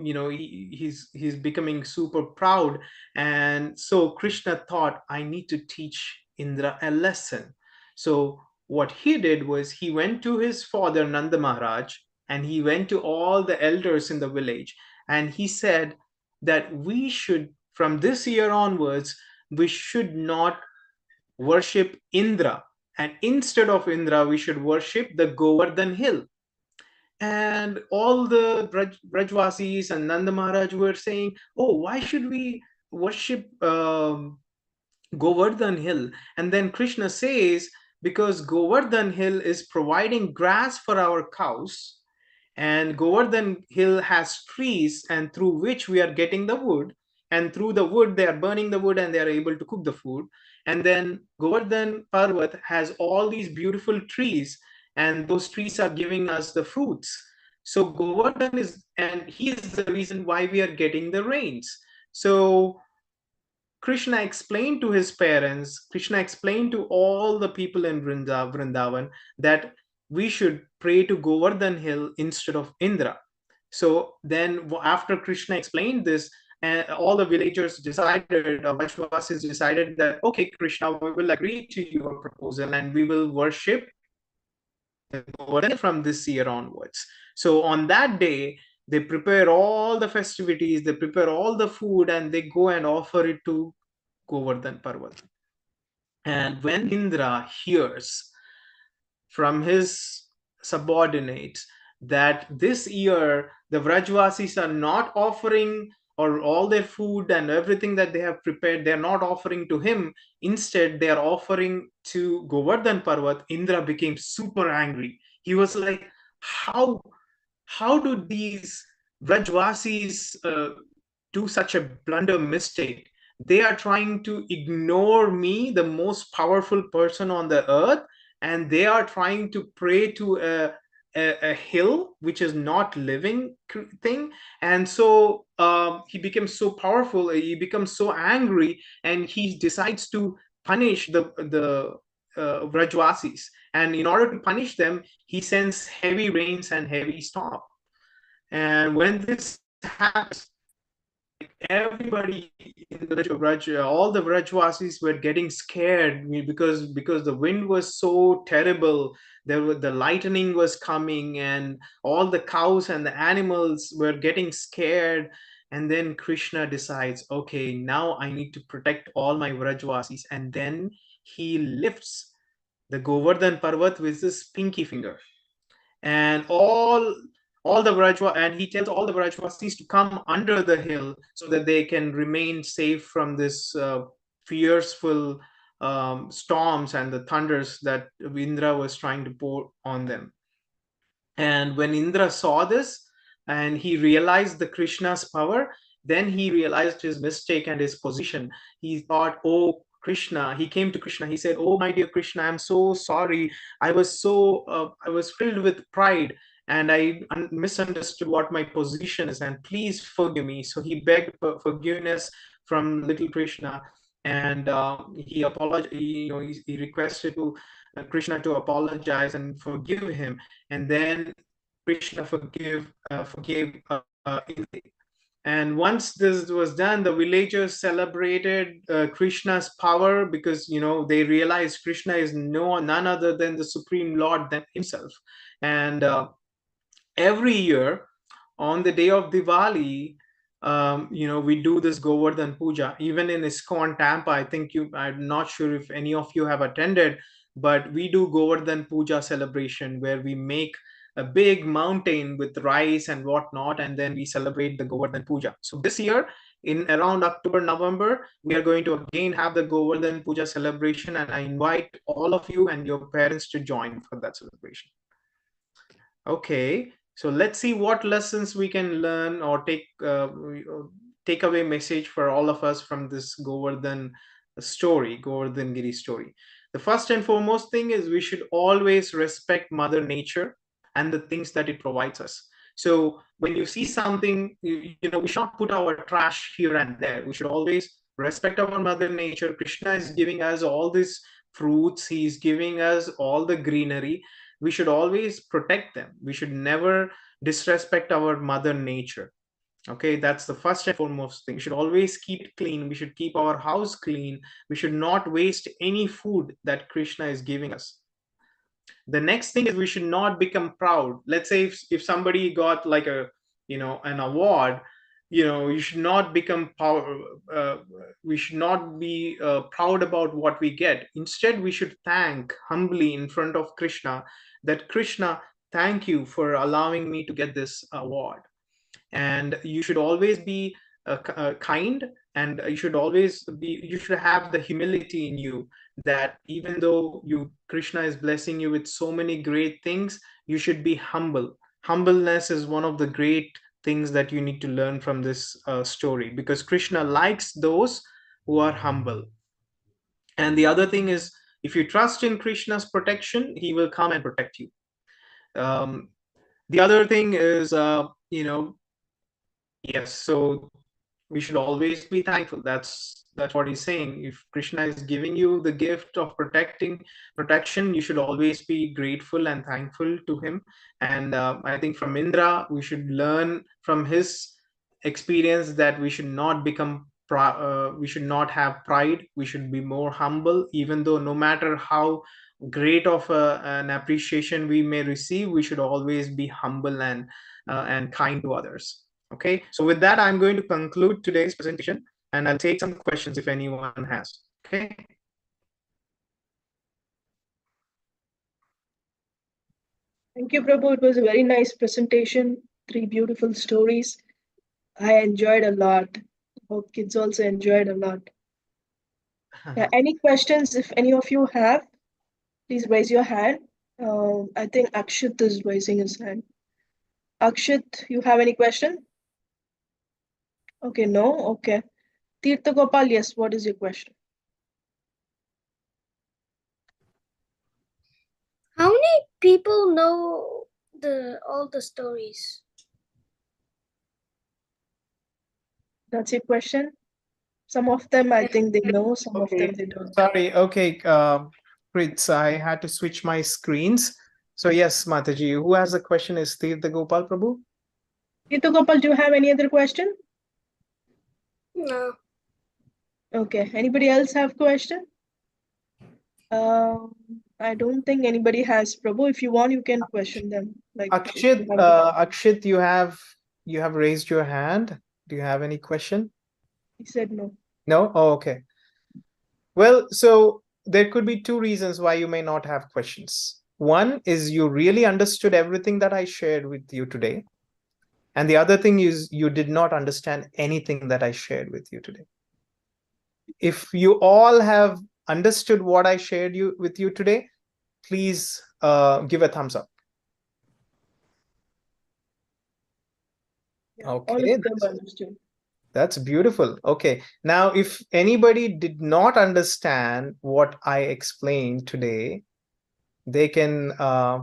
Speaker 6: he's becoming super proud. And so Krishna thought, I need to teach Indra a lesson. So what he did was, he went to his father Nanda Maharaj, and he went to all the elders in the village, and he said that we should, from this year onwards, we should not worship Indra, and instead of Indra we should worship the Govardhan hill. And all the Brajvasis and Nanda Maharaj were saying, oh, why should we worship Govardhan hill? And then Krishna says, because Govardhan hill is providing grass for our cows, and Govardhan hill has trees, and through which we are getting the wood, and through the wood they are burning the wood and they are able to cook the food. And then Govardhan Parvat has all these beautiful trees, and those trees are giving us the fruits. So Govardhan he is the reason why we are getting the rains. So Krishna explained to his parents, Krishna explained to all the people in Vrindavan that we should pray to Govardhan hill instead of Indra. So then after Krishna explained this, all the villagers decided, Vaishvasis decided that, okay, Krishna, we will agree to your proposal and we will worship Govardhan from this year onwards. So on that day, they prepare all the festivities, they prepare all the food, and they go and offer it to Govardhan Parvat. And when Indra hears from his subordinates that this year the Vrajvasis are not offering, or all their food and everything that they have prepared, they're not offering to him, instead they are offering to Govardhan Parvat, Indra became super angry. He was like, how do these Vrajvasis do such a blunder mistake? They are trying to ignore me, the most powerful person on the earth, and they are trying to pray to a hill which is not living thing. And so he becomes so powerful, he becomes so angry, and he decides to punish the Vrajvasis. And in order to punish them, he sends heavy rains and heavy storm. And when this happens, everybody in the Vraj, all the Vrajvasis were getting scared because the wind was so terrible. The lightning was coming, and all the cows and the animals were getting scared. And then Krishna decides, okay, now I need to protect all my Vrajvasis. And then he lifts the Govardhan Parvat with his pinky finger, and all the Vrajva, and he tells all the Vrajvasis to come under the hill so that they can remain safe from this fearful storms and the thunders that Indra was trying to pour on them. And when Indra saw this and he realized the Krishna's power, then he realized his mistake and his position. He thought, oh, Krishna, he came to Krishna. He said, oh, my dear Krishna, I'm so sorry. I was filled with pride, and I misunderstood what my position is, and please forgive me. So he begged for forgiveness from little Krishna, and he apologized. He requested to Krishna to apologize and forgive him, and then Krishna forgave Indra. And once this was done, the villagers celebrated Krishna's power, because they realized Krishna is none other than the Supreme Lord than himself. And every year on the day of Diwali, we do this Govardhan Puja. Even in ISKCON Tampa, I'm not sure if any of you have attended, but we do Govardhan Puja celebration where we make a big mountain with rice and whatnot, and then we celebrate the Govardhan Puja. So this year, in around October, November, we are going to again have the Govardhan Puja celebration, and I invite all of you and your parents to join for that celebration. Okay, so let's see what lessons we can learn or take away message for all of us from this Govardhan Giri story. The first and foremost thing is we should always respect Mother Nature and the things that it provides us. So when you see something, we should not put our trash here and there. We should always respect our Mother Nature. Krishna is giving us all these fruits. He's giving us all the greenery. We should always protect them. We should never disrespect our Mother Nature. Okay, that's the first and foremost thing. We should always keep it clean. We should keep our house clean. We should not waste any food that Krishna is giving us. The next thing is we should not become proud. Let's say if somebody got like an award, you should not become we should not be proud about what we get. Instead, we should thank humbly in front of Krishna that Krishna, thank you for allowing me to get this award. And you should always be kind, and you should have the humility in you, that even though Krishna is blessing you with so many great things, you should be humble. Humbleness is one of the great things that you need to learn from this story, because Krishna likes those who are humble. And the other thing is, if you trust in Krishna's protection, he will come and protect you. The other thing is, yes, so we should always be thankful. That's what he's saying. If Krishna is giving you the gift of protection, you should always be grateful and thankful to him. And I think from Indra, we should learn from his experience that we should not we should not have pride. We should be more humble, even though no matter how great of an appreciation we may receive, we should always be humble and kind to others. Okay, so with that, I'm going to conclude today's presentation, and I'll take some questions if anyone has. Okay.
Speaker 1: Thank you, Prabhu. It was a very nice presentation. 3 beautiful stories. I enjoyed a lot. Hope kids also enjoyed a lot. Any questions, if any of you have, please raise your hand. I think Akshit is raising his hand. Akshit, you have any question? Okay, no? Okay. Tirtha Gopal, yes, what is your question?
Speaker 2: How many people know all the stories?
Speaker 1: That's your question? Some of them, I think they know, some of them they don't.
Speaker 6: Sorry, okay, Prits, I had to switch my screens. So yes, Mataji, who has a question is Tirtha Gopal Prabhu.
Speaker 1: Tirtha Gopal, do you have any other question?
Speaker 5: No.
Speaker 1: Okay. Anybody else have question? I don't think anybody has. Prabhu, if you want, you can question them. Like if you
Speaker 6: Akshit,
Speaker 1: have-
Speaker 6: Akshit, you have raised your hand. Do you have any question?
Speaker 1: he said no.
Speaker 6: No? Oh, okay. Well, so there could be two reasons why you may not have questions. One is you really understood everything that I shared with you today. And the other thing is you did not understand anything that I shared with you today. If you all have understood what I shared with you today, please give a thumbs up.
Speaker 1: Yeah, all
Speaker 6: Okay,
Speaker 1: of them understood.
Speaker 6: that's beautiful. Okay, now if anybody did not understand what I explained today, they can, I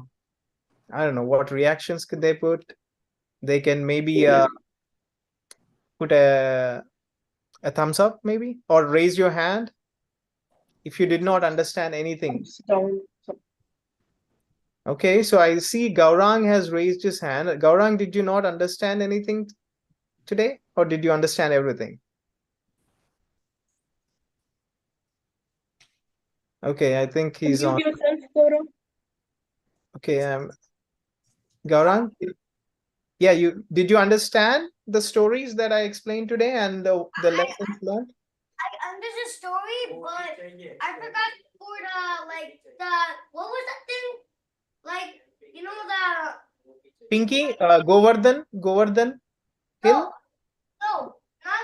Speaker 6: don't know, what reactions could they put? They can maybe put a thumbs up maybe, or raise your hand if you did not understand anything.
Speaker 1: Thumbs down.
Speaker 6: Okay, so I see Gaurang has raised his hand. Gaurang, did you not understand anything today, or did you understand everything? Okay, I think he's on.
Speaker 1: Unmute yourself, Gaurav.
Speaker 6: Okay, Gaurang, yeah, did you understand the stories that I explained today and the lessons learned?
Speaker 4: I understood story, but I forgot for what was that thing? Like, you know,
Speaker 6: Pinky, Govardhan Hill.
Speaker 4: no, not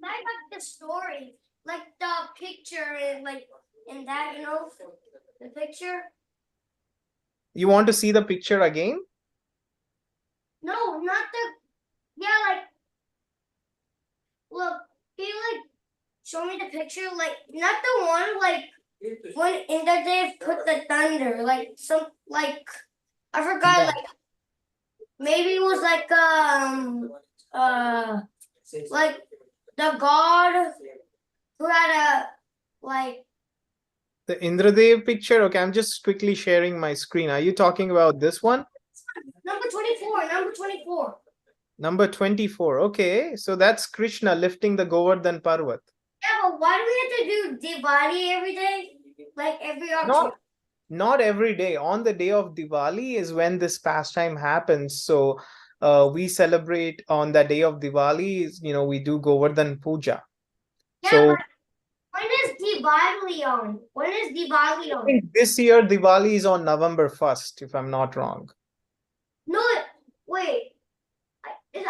Speaker 4: like the story, like the picture and like in that, you know, the picture.
Speaker 6: You want to see the picture again?
Speaker 4: No, not the, yeah, like, look, can you like show me the picture? Like, not the one like when in the day put the thunder, like some like I forgot,
Speaker 6: Yeah.
Speaker 4: like maybe it was like the god who had a like
Speaker 6: The Indradev picture. Okay, I'm just quickly sharing my screen. Are you talking about this one?
Speaker 4: number 24, number 24.
Speaker 6: Number 24. Okay, so that's Krishna lifting the Govardhan Parvat.
Speaker 4: Yeah, but why do we have to do Diwali every day? Like every October?
Speaker 6: Not every day. On the day of Diwali is when this pastime happens. So we celebrate on the day of Diwali. You know, we do Govardhan Puja.
Speaker 4: Yeah,
Speaker 6: So
Speaker 4: but when is Diwali on? When is Diwali
Speaker 6: I
Speaker 4: on?
Speaker 6: think this year Diwali is on November 1st, if I'm not wrong.
Speaker 4: No, wait. No,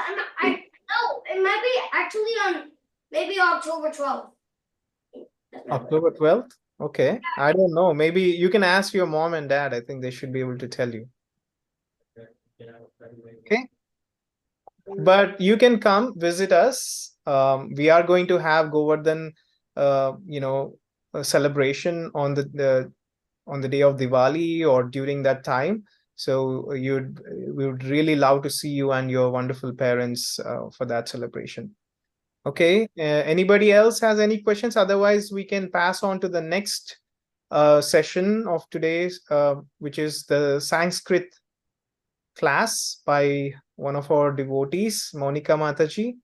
Speaker 4: it might be actually on maybe October 12th.
Speaker 6: October 12th? Okay. I don't know. Maybe you can ask your mom and dad. I think they should be able to tell you. Okay. But you can come visit us. We are going to have Govardhan, a celebration on the day of Diwali or during that time. So we would really love to see you and your wonderful parents for that celebration. Okay. Anybody else has any questions? Otherwise, we can pass on to the next session of today's, which is the Sanskrit class by one of our devotees, Monica Mataji.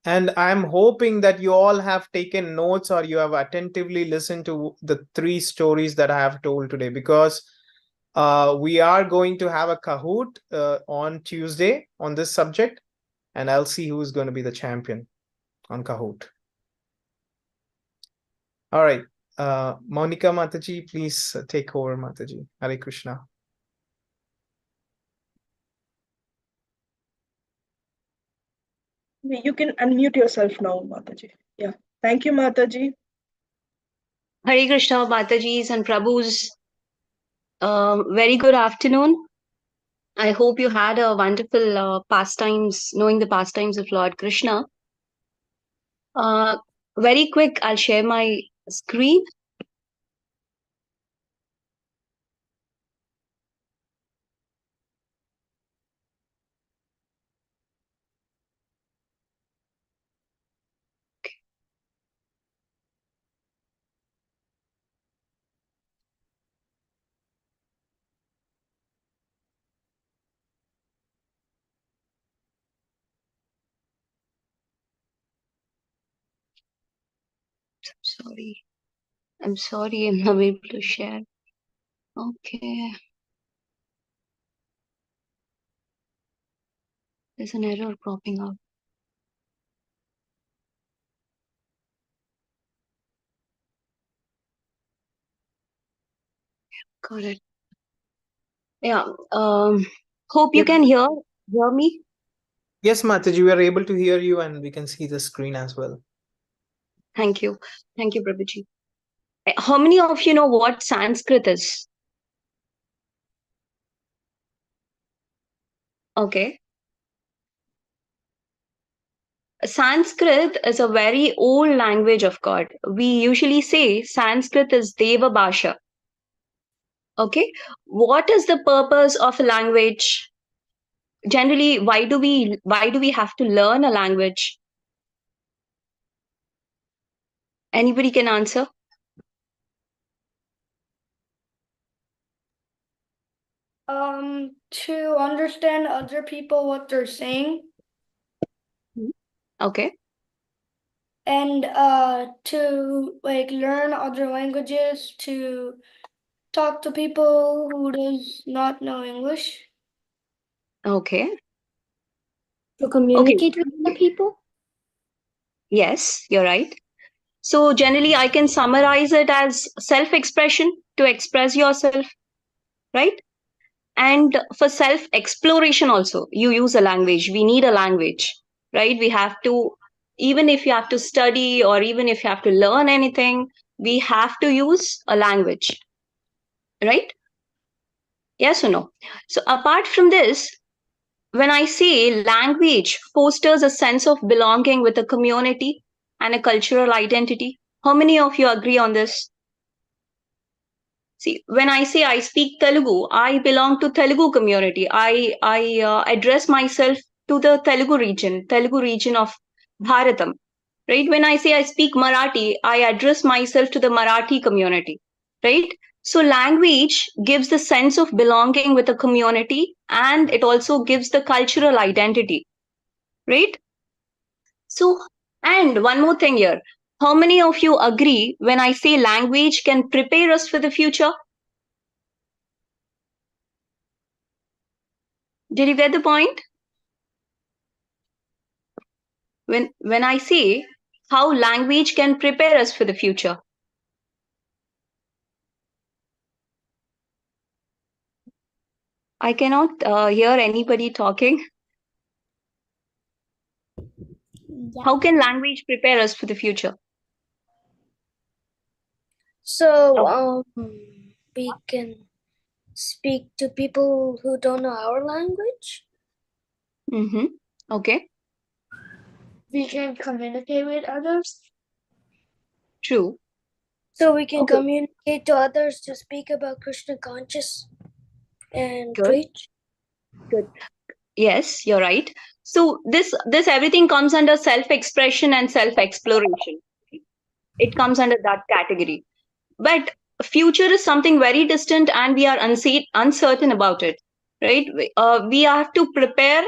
Speaker 6: And I'm hoping that you all have taken notes or you have attentively listened to the 3 stories that I have told today, because we are going to have a Kahoot on Tuesday on this subject, and I'll see who's going to be the champion on Kahoot. All right. Monica Mataji, please take over, Mataji. Hare Krishna.
Speaker 1: You can unmute yourself now, Mataji. Yeah. Thank you, Mataji.
Speaker 7: Hare Krishna, Mataji's and Prabhu's. Very good afternoon. I hope you had a wonderful pastimes, knowing the pastimes of Lord Krishna. Very quick, I'll share my screen. Sorry. I'm sorry, I'm not able to share. Okay. There's an error popping up. Got it. Yeah. Hope you
Speaker 6: Yep.
Speaker 7: can hear me.
Speaker 6: Yes, Mataji, we are able to hear you and we can see the screen as well.
Speaker 7: Thank you. Thank you, Prabhuji. How many of you know what Sanskrit is? Okay. Sanskrit is a very old language of God. We usually say Sanskrit is Deva Bhasha. Okay. What is the purpose of a language? Generally, why do we have to learn a language? Anybody can answer?
Speaker 4: To understand other people what they're saying,
Speaker 7: Okay.
Speaker 4: and to like learn other languages, to talk to people who does not know English.
Speaker 7: Okay.
Speaker 5: To communicate with other people?
Speaker 7: Yes, you're right. So generally, I can summarize it as self-expression, to express yourself, right? And for self-exploration also, you use a language. We need a language, right? We have to, even if you have to study or even if you have to learn anything, we have to use a language, right? Yes or no? So apart from this, when I say language fosters a sense of belonging with a community and a cultural identity, how many of you agree on this? See, when I say I speak Telugu, I belong to Telugu community. I address myself to the Telugu region of Bharatam. Right? When I say I speak Marathi, I address myself to the Marathi community. Right? So language gives the sense of belonging with a community, and it also gives the cultural identity. Right? So, and one more thing here. How many of you agree when I say language can prepare us for the future? Did you get the point? When I say how language can prepare us for the future. I cannot hear anybody talking.
Speaker 5: Yeah.
Speaker 7: How can language prepare us for the future?
Speaker 5: So, we can speak to people who don't know our language.
Speaker 7: Mm-hmm. Okay,
Speaker 4: We can communicate with others.
Speaker 7: true.
Speaker 5: So we can
Speaker 7: Okay.
Speaker 5: communicate to others to speak about Krishna conscious and
Speaker 7: Good.
Speaker 5: preach.
Speaker 7: Good. Yes, you're right. So this everything comes under self-expression and self-exploration. It comes under that category. But future is something very distant and we are uncertain about it, right? We have to prepare.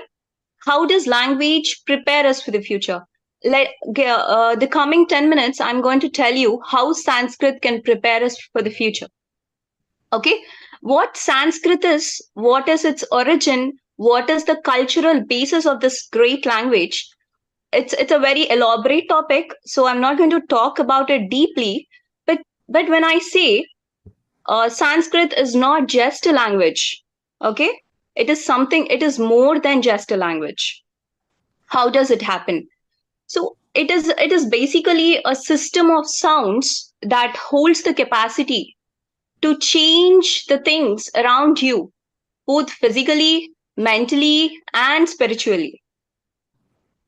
Speaker 7: How does language prepare us for the future? The coming 10 minutes, I'm going to tell you how Sanskrit can prepare us for the future. Okay? What Sanskrit is, what is its origin, what is the cultural basis of this great language? It's a very elaborate topic, so I'm not going to talk about it deeply. But when I say Sanskrit is not just a language, okay? It is something, it is more than just a language. How does it happen? So it is basically a system of sounds that holds the capacity to change the things around you, both physically, mentally, and spiritually.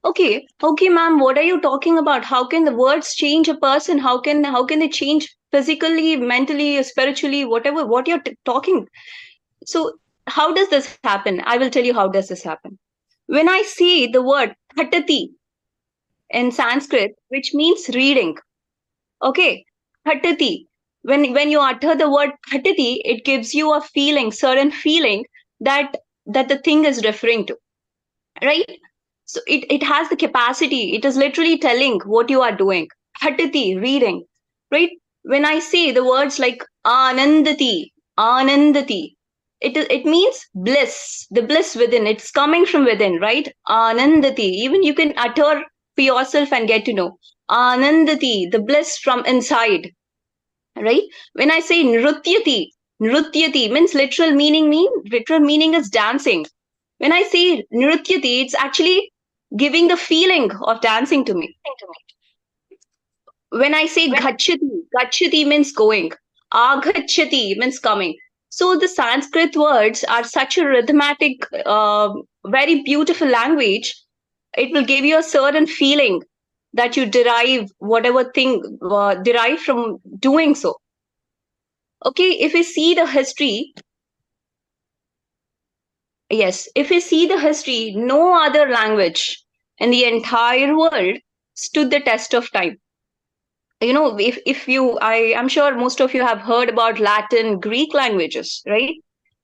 Speaker 7: Okay, ma'am, what are you talking about? How can the words change a person? How can they change physically, mentally, spiritually, whatever what you're talking? So how does this happen? I will tell you how does this happen. When I see the word patati in Sanskrit, which means reading. Okay, patati. When you utter the word patati, it gives you a feeling, certain feeling that the thing is referring to, right? So it has the capacity. It is literally telling what you are doing. Patati, reading, right? When I say the words like Anandati, Anandati, it means bliss, the bliss within. It's coming from within, right? Anandati. Even you can utter for yourself and get to know. Anandati, the bliss from inside, right? When I say Nrutyati, Nrutyati means literal meaning is dancing. When I say Nrutyati, it's actually giving the feeling of dancing to me. When I say Gachati, Gachati means going. Agachati means coming. So the Sanskrit words are such a rhythmatic, very beautiful language. It will give you a certain feeling that you derive whatever thing derive from doing so. Okay, if we see the history, yes, if we see the history, no other language in the entire world stood the test of time. You know, if you, I'm sure most of you have heard about Latin, Greek languages, right?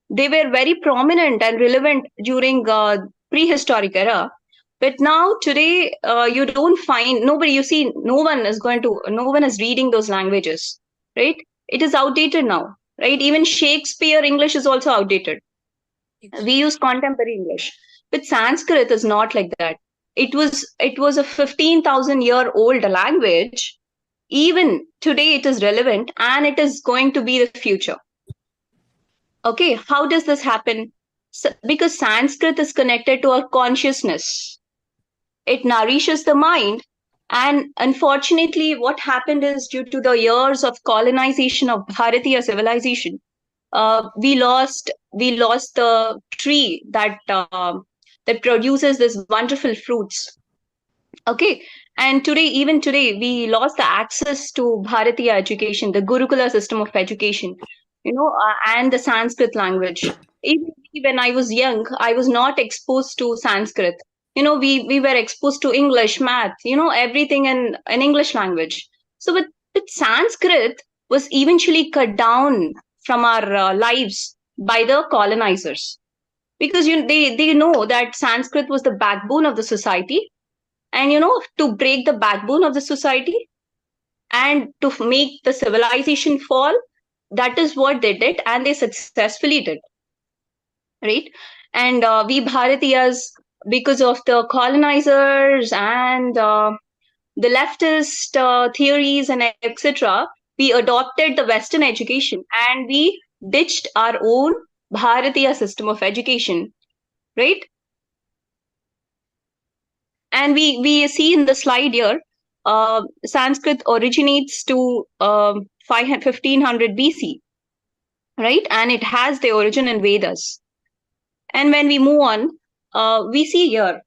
Speaker 7: They were very prominent and relevant during prehistoric era. But now today, you don't find nobody. You see, no one is reading those languages, right? It is outdated now, right? Even Shakespeare English is also outdated. We use contemporary English, but Sanskrit is not like that. It was a 15,000-year-old language. Even today, it is relevant, and it is going to be the future. Okay, how does this happen? Because Sanskrit is connected to our consciousness. It nourishes the mind. And unfortunately, what happened is due to the years of colonization of Bharatiya civilization, we lost the tree that produces this wonderful fruits. Okay, and even today, we lost the access to Bharatiya education, the Gurukula system of education, and the Sanskrit language. Even when I was young, I was not exposed to Sanskrit. We were exposed to English, math, everything in English language. So, but Sanskrit was eventually cut down from our lives by the colonizers, because they know that Sanskrit was the backbone of the society, and to break the backbone of the society and to make the civilization fall, that is what they did, and they successfully did, right? And we Bharatiyas, because of the colonizers and the leftist theories and etc., we adopted the Western education and we ditched our own Bharatiya system of education, right? And we see in the slide here, Sanskrit originates to 1500 BC, right? And it has the origin in Vedas. And when we move on, we see here,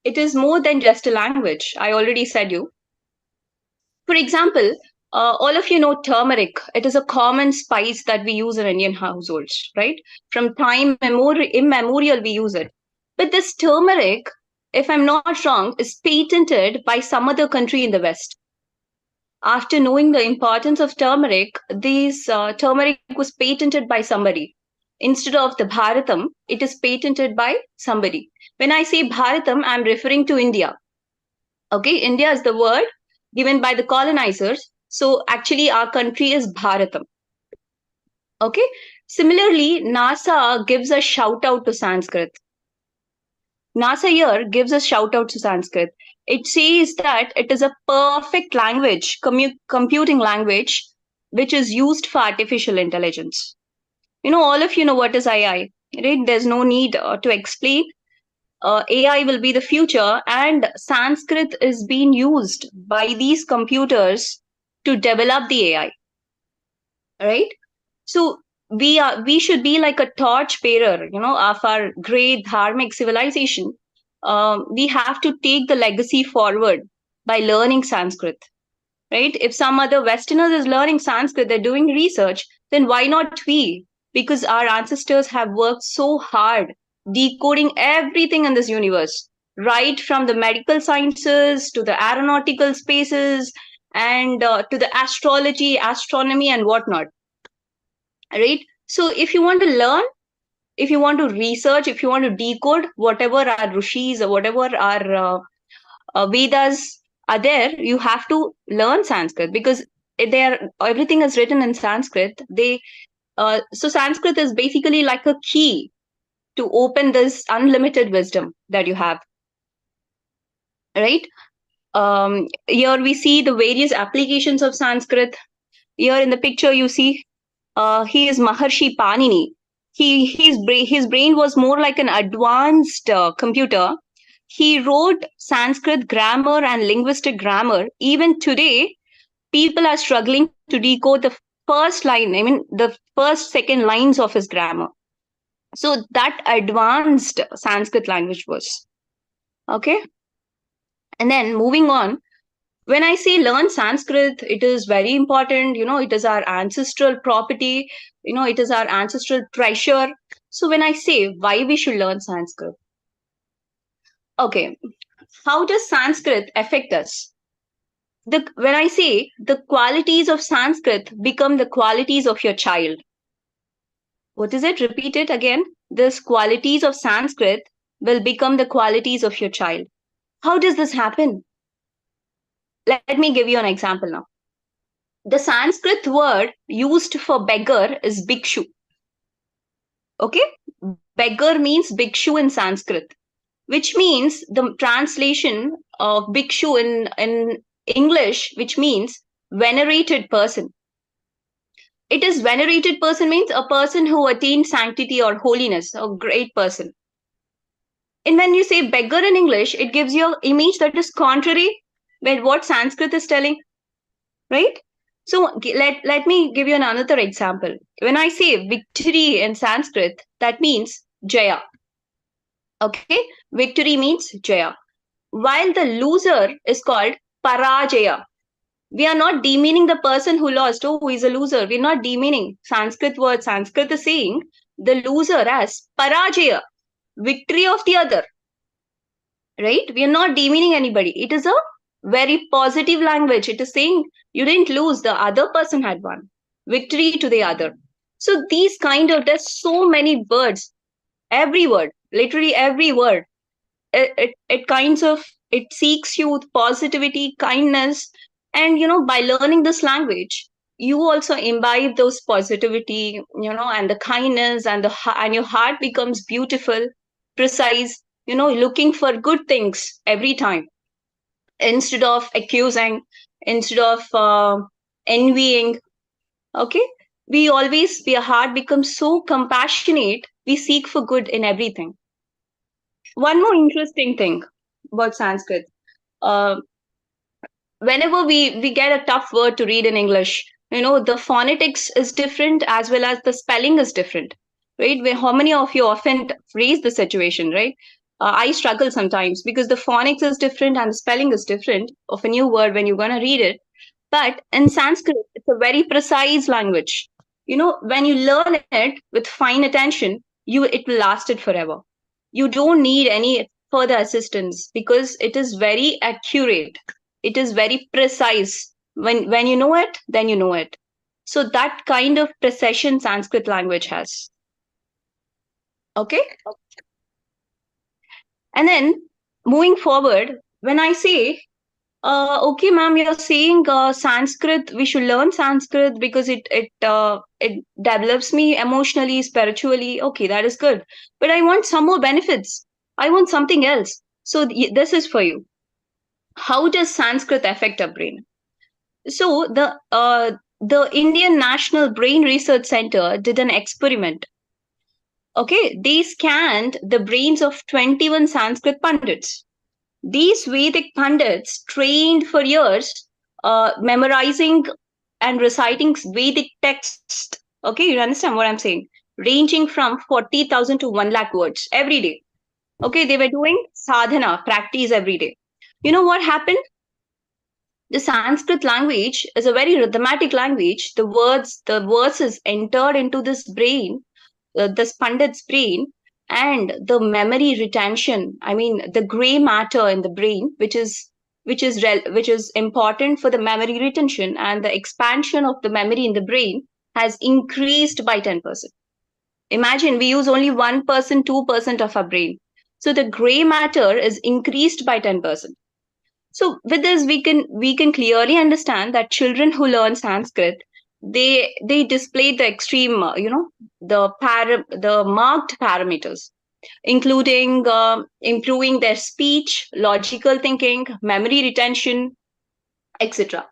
Speaker 7: it is more than just a language. I already said you. For example, all of you know turmeric. It is a common spice that we use in Indian households, right? From time immemorial, we use it. But this turmeric, if I'm not wrong, is patented by some other country in the West. After knowing the importance of turmeric, turmeric was patented by somebody. Instead of the Bharatam, it is patented by somebody. When I say Bharatam, I'm referring to India. Okay, India is the word given by the colonizers. So actually, our country is Bharatam. Okay. Similarly, NASA gives a shout out to Sanskrit. NASA here gives a shout out to Sanskrit. It says that it is a perfect language, computing language, which is used for artificial intelligence. All of you know what is AI, right? There's no need to explain. AI will be the future, and Sanskrit is being used by these computers to develop the AI, right? So we should be like a torch bearer, of our great dharmic civilization. We have to take the legacy forward by learning Sanskrit, right? If some other Westerners is learning Sanskrit, they're doing research, then why not we? Because our ancestors have worked so hard decoding everything in this universe, right from the medical sciences to the aeronautical spaces and to the astrology, astronomy, and whatnot, right? So if you want to learn, if you want to research, if you want to decode whatever our rishis or whatever our Vedas are there, you have to learn Sanskrit because everything is written in Sanskrit. So Sanskrit is basically like a key to open this unlimited wisdom that you have, right? Here we see the various applications of Sanskrit. Here in the picture you see he is Maharshi Panini. His brain was more like an advanced computer. He wrote Sanskrit grammar and linguistic grammar. Even today, people are struggling to decode the first line, the first, second lines of his grammar. So that advanced Sanskrit language was. Okay. And then moving on, when I say learn Sanskrit, it is very important. It is our ancestral property. It is our ancestral treasure. So when I say why we should learn Sanskrit, okay, how does Sanskrit affect us? When I say the qualities of Sanskrit become the qualities of your child. What is it? Repeat it again. These qualities of Sanskrit will become the qualities of your child. How does this happen? Let me give you an example now. The Sanskrit word used for beggar is bhikshu. Okay? Beggar means bhikshu in Sanskrit, which means the translation of bhikshu in English, which means venerated person. It is venerated person means a person who attained sanctity or holiness, a great person. And when you say beggar in English, it gives you an image that is contrary with what Sanskrit is telling, right? So let me give you another example. When I say victory in Sanskrit, that means Jaya. Okay? Victory means Jaya. While the loser is called Parajaya. We are not demeaning the person who lost. Oh, he's a loser. We're not demeaning Sanskrit word. Sanskrit is saying the loser as Parajaya, victory of the other. Right? We are not demeaning anybody. It is a very positive language. It is saying you didn't lose, the other person had won. Victory to the other. So these there's so many words, every word, literally every word. It seeks you with positivity, kindness, and by learning this language, you also imbibe those positivity, and the kindness, and your heart becomes beautiful, precise, looking for good things every time, instead of accusing, instead of envying. Okay, your heart becomes so compassionate. We seek for good in everything. One more interesting thing about Sanskrit. Whenever we get a tough word to read in English, the phonetics is different as well as the spelling is different, right? How many of you often raise the situation, right? I struggle sometimes because the phonics is different and the spelling is different of a new word when you're going to read it. But in Sanskrit, it's a very precise language. When you learn it with fine attention, it will last it forever. You don't need any further assistance because it is very accurate. It is very precise. When you know it, then you know it. So that kind of precision Sanskrit language has. Okay? And then moving forward, when I say, okay, ma'am, you're saying Sanskrit, we should learn Sanskrit because it develops me emotionally, spiritually. Okay, that is good. But I want some more benefits. I want something else. So this is for you. How does Sanskrit affect our brain? So the Indian National Brain Research Center did an experiment. Okay, they scanned the brains of 21 Sanskrit Pandits. These Vedic Pandits trained for years memorizing and reciting Vedic texts. Okay, you understand what I'm saying? Ranging from 40,000 to 1 lakh words every day. Okay, they were doing sadhana, practice every day. You know what happened? The Sanskrit language is a very rhythmatic language. The verses entered into this brain, this Pandit's brain, and the memory retention. I mean, the gray matter in the brain, which is important for the memory retention, and the expansion of the memory in the brain has increased by 10%. Imagine we use only 1%, 2% of our brain. So the gray matter is increased by 10%. So with this, we can clearly understand that children who learn Sanskrit, they display the extreme, the marked parameters, including improving their speech, logical thinking, memory retention, etc.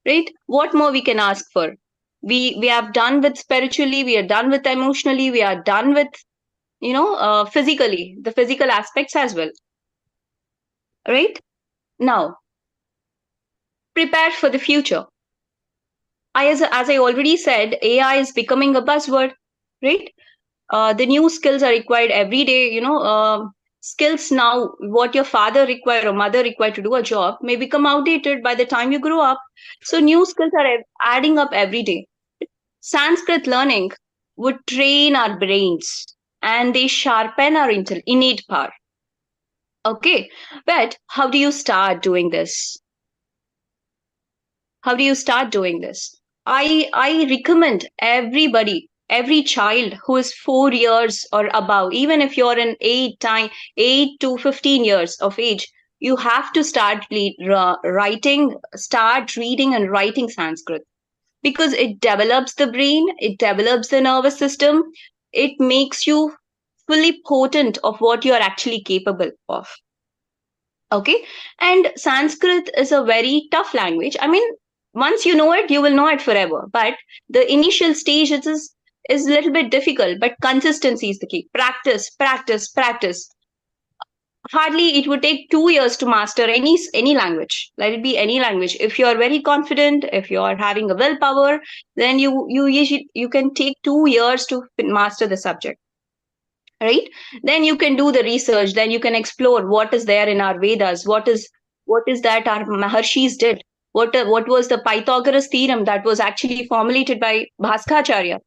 Speaker 7: Right? What more we can ask for? We have done with spiritually, we are done with emotionally, we are done with physically, the physical aspects as well. Right? Now, prepare for the future. As I already said, AI is becoming a buzzword, right? The new skills are required every day. Skills now, what your father required or mother required to do a job may become outdated by the time you grow up. So new skills are adding up every day. Sanskrit learning would train our brains and they sharpen our innate power. Okay, but how do you start doing this? How do you start doing this? I recommend everybody, every child who is 4 years or above, even if you're in 8 to 15 years of age, you have to start start reading and writing Sanskrit, because it develops the brain, it develops the nervous system, it makes you fully potent of what you are actually capable of. Okay, and Sanskrit is a very tough language. I mean, once you know it, you will know it forever. But the initial stage is a little bit difficult, but consistency is the key. Practice, practice, practice. Hardly it would take 2 years to master any language. Let it be any language. If you are very confident, if you are having a willpower, then you can take 2 years to master the subject. Right? Then you can do the research, then you can explore what is there in our Vedas, what is that our Maharshis did, what was the Pythagoras theorem that was actually formulated by Bhaskaracharya,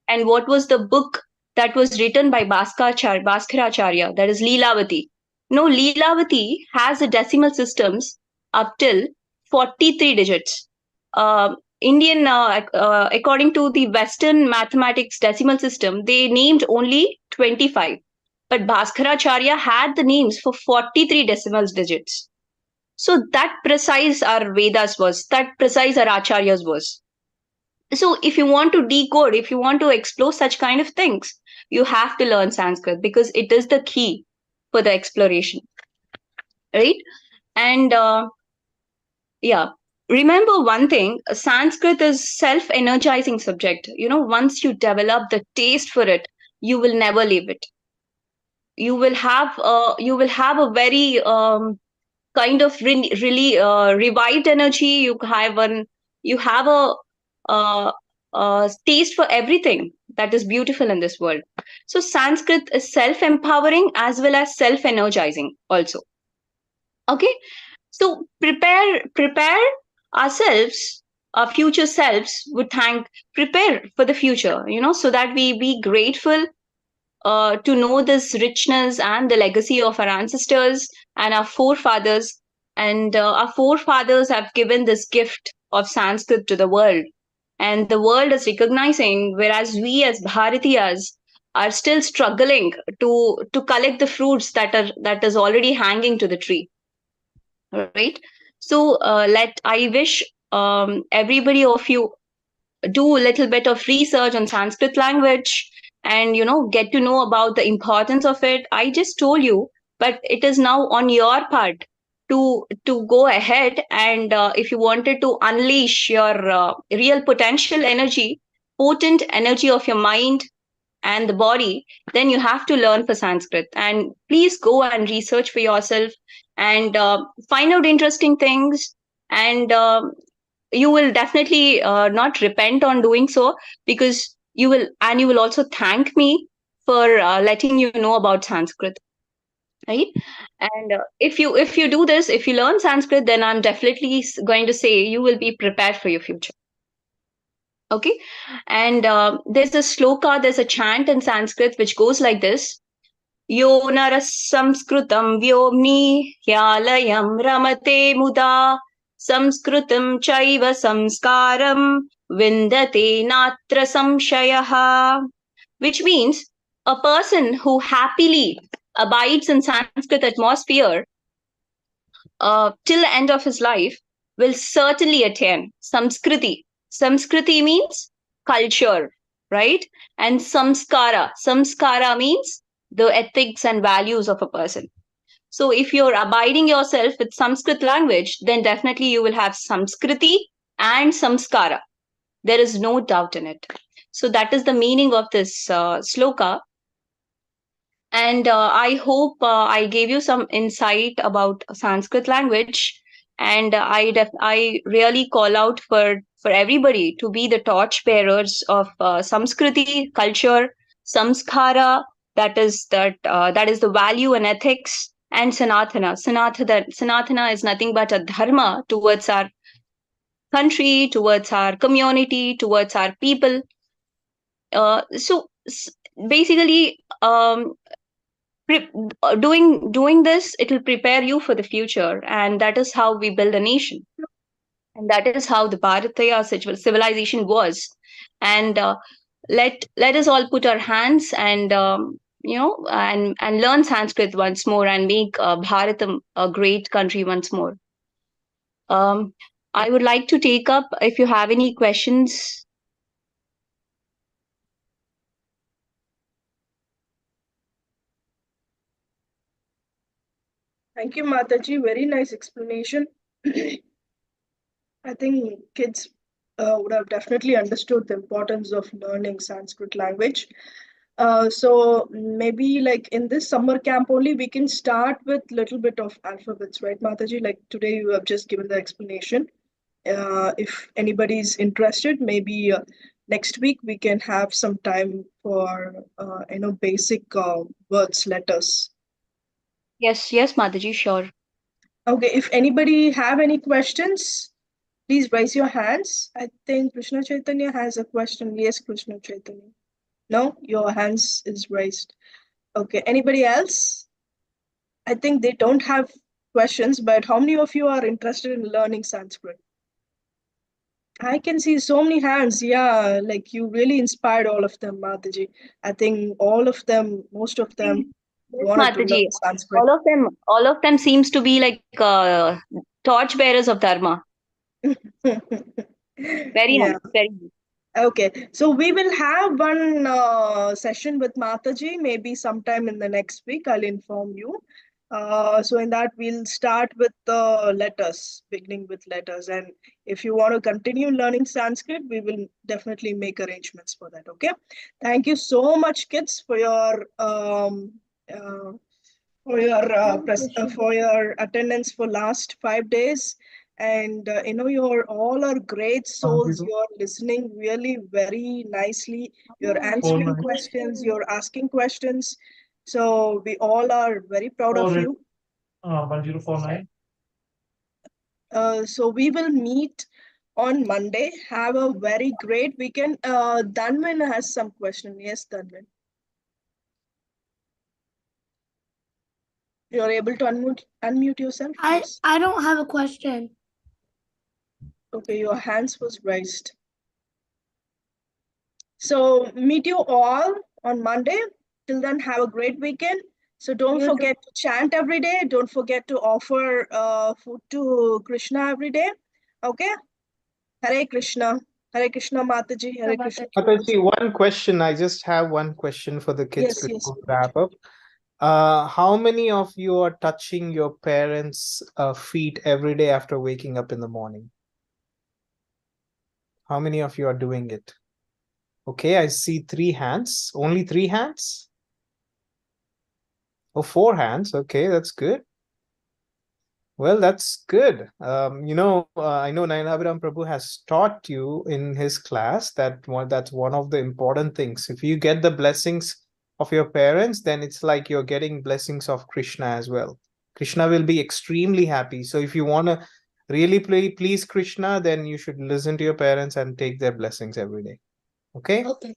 Speaker 7: and what was the book that was written by Bhaskaracharya, that is Leelavati. No, Leelavati has the decimal systems up till 43 digits. According to the Western mathematics decimal system, they named only 25. But Bhaskaracharya had the names for 43 decimal digits. So that precise our Vedas was, that precise our Acharyas was. So if you want to decode, if you want to explore such kind of things, you have to learn Sanskrit, because it is the key for the exploration. Right? And yeah. Remember one thing, Sanskrit is self-energizing subject. Once you develop the taste for it, you will never leave it. You will have a very kind of really revived energy. You have a taste for everything that is beautiful in this world. So Sanskrit is self-empowering as well as self-energizing also. Okay, so prepare ourselves, our future selves would prepare for the future, so that we be grateful to know this richness and the legacy of our ancestors and our forefathers. And our forefathers have given this gift of Sanskrit to the world. And the world is recognizing, whereas we as Bharatiyas are still struggling to collect the fruits that is already hanging to the tree. Right? So I wish everybody of you do a little bit of research on Sanskrit language and get to know about the importance of it. I just told you, but it is now on your part to go ahead and if you wanted to unleash your real potential energy, potent energy of your mind and the body, then you have to learn for Sanskrit. And please go and research for yourself and find out interesting things, and you will definitely not repent on doing so, because you will also thank me for letting you know about Sanskrit. Right? And if you do this, if you learn Sanskrit, then I'm definitely going to say you will be prepared for your future. Okay, and there's a sloka, there's a chant in Sanskrit which goes like this: Yo naras samskrutam vyomni hyalayam ramate muda samskrutam chaiva samskaram vindate natra samshayaha. Which means a person who happily abides in Sanskrit atmosphere till the end of his life will certainly attain Samskriti. Samskriti means culture, right? And samskara. Samskara means the ethics and values of a person. So if you're abiding yourself with Sanskrit language, then definitely you will have Samskriti and Samskara. There is no doubt in it. So that is the meaning of this sloka. And I hope I gave you some insight about Sanskrit language. And I really call out for everybody to be the torch bearers of Samskriti culture, samskara, that is the value and ethics, and Sanatana. Sanatana is nothing but a dharma towards our country, towards our community, towards our people. Basically, doing this, it will prepare you for the future, and that is how we build a nation, and that is how the Bharatiya civilization was. And let us all put our hands and and learn Sanskrit once more and make Bharatam a great country once more. I would like to take up if you have any questions.
Speaker 1: Thank you, Mataji. Very nice explanation. I think kids would have definitely understood the importance of learning Sanskrit language. So maybe like in this summer camp only, we can start with little bit of alphabets, right, Mataji? Like today you have just given the explanation. If anybody's interested, maybe next week we can have some time for basic words, letters.
Speaker 7: Yes, Mataji, sure.
Speaker 1: Okay, if anybody have any questions, please raise your hands. I think Krishna Chaitanya has a question. Yes, Krishna Chaitanya. No, your hands is raised. Okay, anybody else? I think they don't have questions, but how many of you are interested in learning Sanskrit? I can see so many hands. Yeah, like you really inspired all of them, Mataji. I think all of them, most of them
Speaker 7: Yes,
Speaker 1: wanted to
Speaker 7: Mataji.
Speaker 1: learn Sanskrit.
Speaker 7: All of them seems to be like torch bearers of dharma. Very
Speaker 1: Yeah.
Speaker 7: nice, very nice.
Speaker 1: Okay, so we will have one session with Mataji maybe sometime in the next week. I'll inform you. So in that we'll start with the letters, beginning with letters. And if you want to continue learning Sanskrit, we will definitely make arrangements for that. Okay. Thank you so much, kids, for your for your attendance for last 5 days. And you're all are great souls. You're listening really very nicely. You're answering questions. You're asking questions. So we all are very proud of you.
Speaker 8: 1049.
Speaker 1: So we will meet on Monday. Have a very great weekend. Dhanvan has some question. Yes, Dhanvan. You're able to unmute yourself? Yes.
Speaker 2: I don't have a question.
Speaker 1: Okay, your hands was raised. So meet you all on Monday. Till then, have a great weekend. So don't forget to chant every day. Don't forget to offer food to Krishna every day. Okay? Hare Krishna. Hare Krishna, Mataji. Hare Krishna.
Speaker 6: Mataji, one question. I just have one question for the kids
Speaker 1: Yes, yes.
Speaker 6: before we wrap up. How many of you are touching your parents' feet every day after waking up in the morning? How many of you are doing it? Okay, I see 3 hands. Only 3 hands? Oh, 4 hands. Okay, that's good. Well, that's good. I know Nayanabhiram Prabhu has taught you in his class that's one of the important things. If you get the blessings of your parents, then it's like you're getting blessings of Krishna as well. Krishna will be extremely happy. So if you want to really please Krishna, then you should listen to your parents and take their blessings every day. Okay?
Speaker 2: Okay.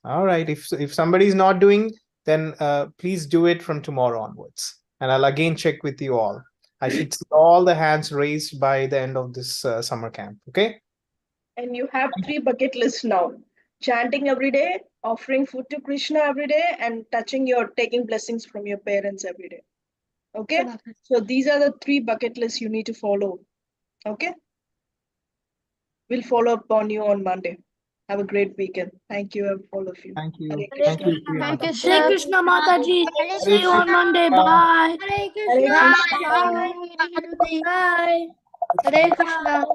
Speaker 6: All right. If somebody is not doing, then please do it from tomorrow onwards. And I'll again check with you all. I should see all the hands raised by the end of this summer camp. Okay.
Speaker 1: And you have 3 bucket lists now. Chanting every day, offering food to Krishna every day, and taking blessings from your parents every day. Okay, so these are the 3 bucket lists you need to follow. Okay, we'll follow up on you on Monday. Have a great weekend. Thank you, all of you.
Speaker 6: Thank you.
Speaker 1: Hare
Speaker 6: Thank
Speaker 1: Krishna.
Speaker 6: you, Priya
Speaker 2: Thank
Speaker 6: Madam.
Speaker 2: you, Hare Krishna Mataji.
Speaker 4: Hare
Speaker 2: See you on
Speaker 4: Krishna.
Speaker 2: Monday. Bye.
Speaker 4: Hare
Speaker 1: Hare
Speaker 4: Krishna.
Speaker 1: Krishna.
Speaker 2: Bye. Hare Krishna.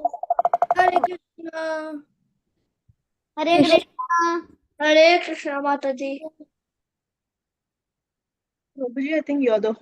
Speaker 2: Hare Krishna.
Speaker 4: Hare Krishna.
Speaker 2: Hare Krishna Mataji.
Speaker 1: Prabhuji, I think you're the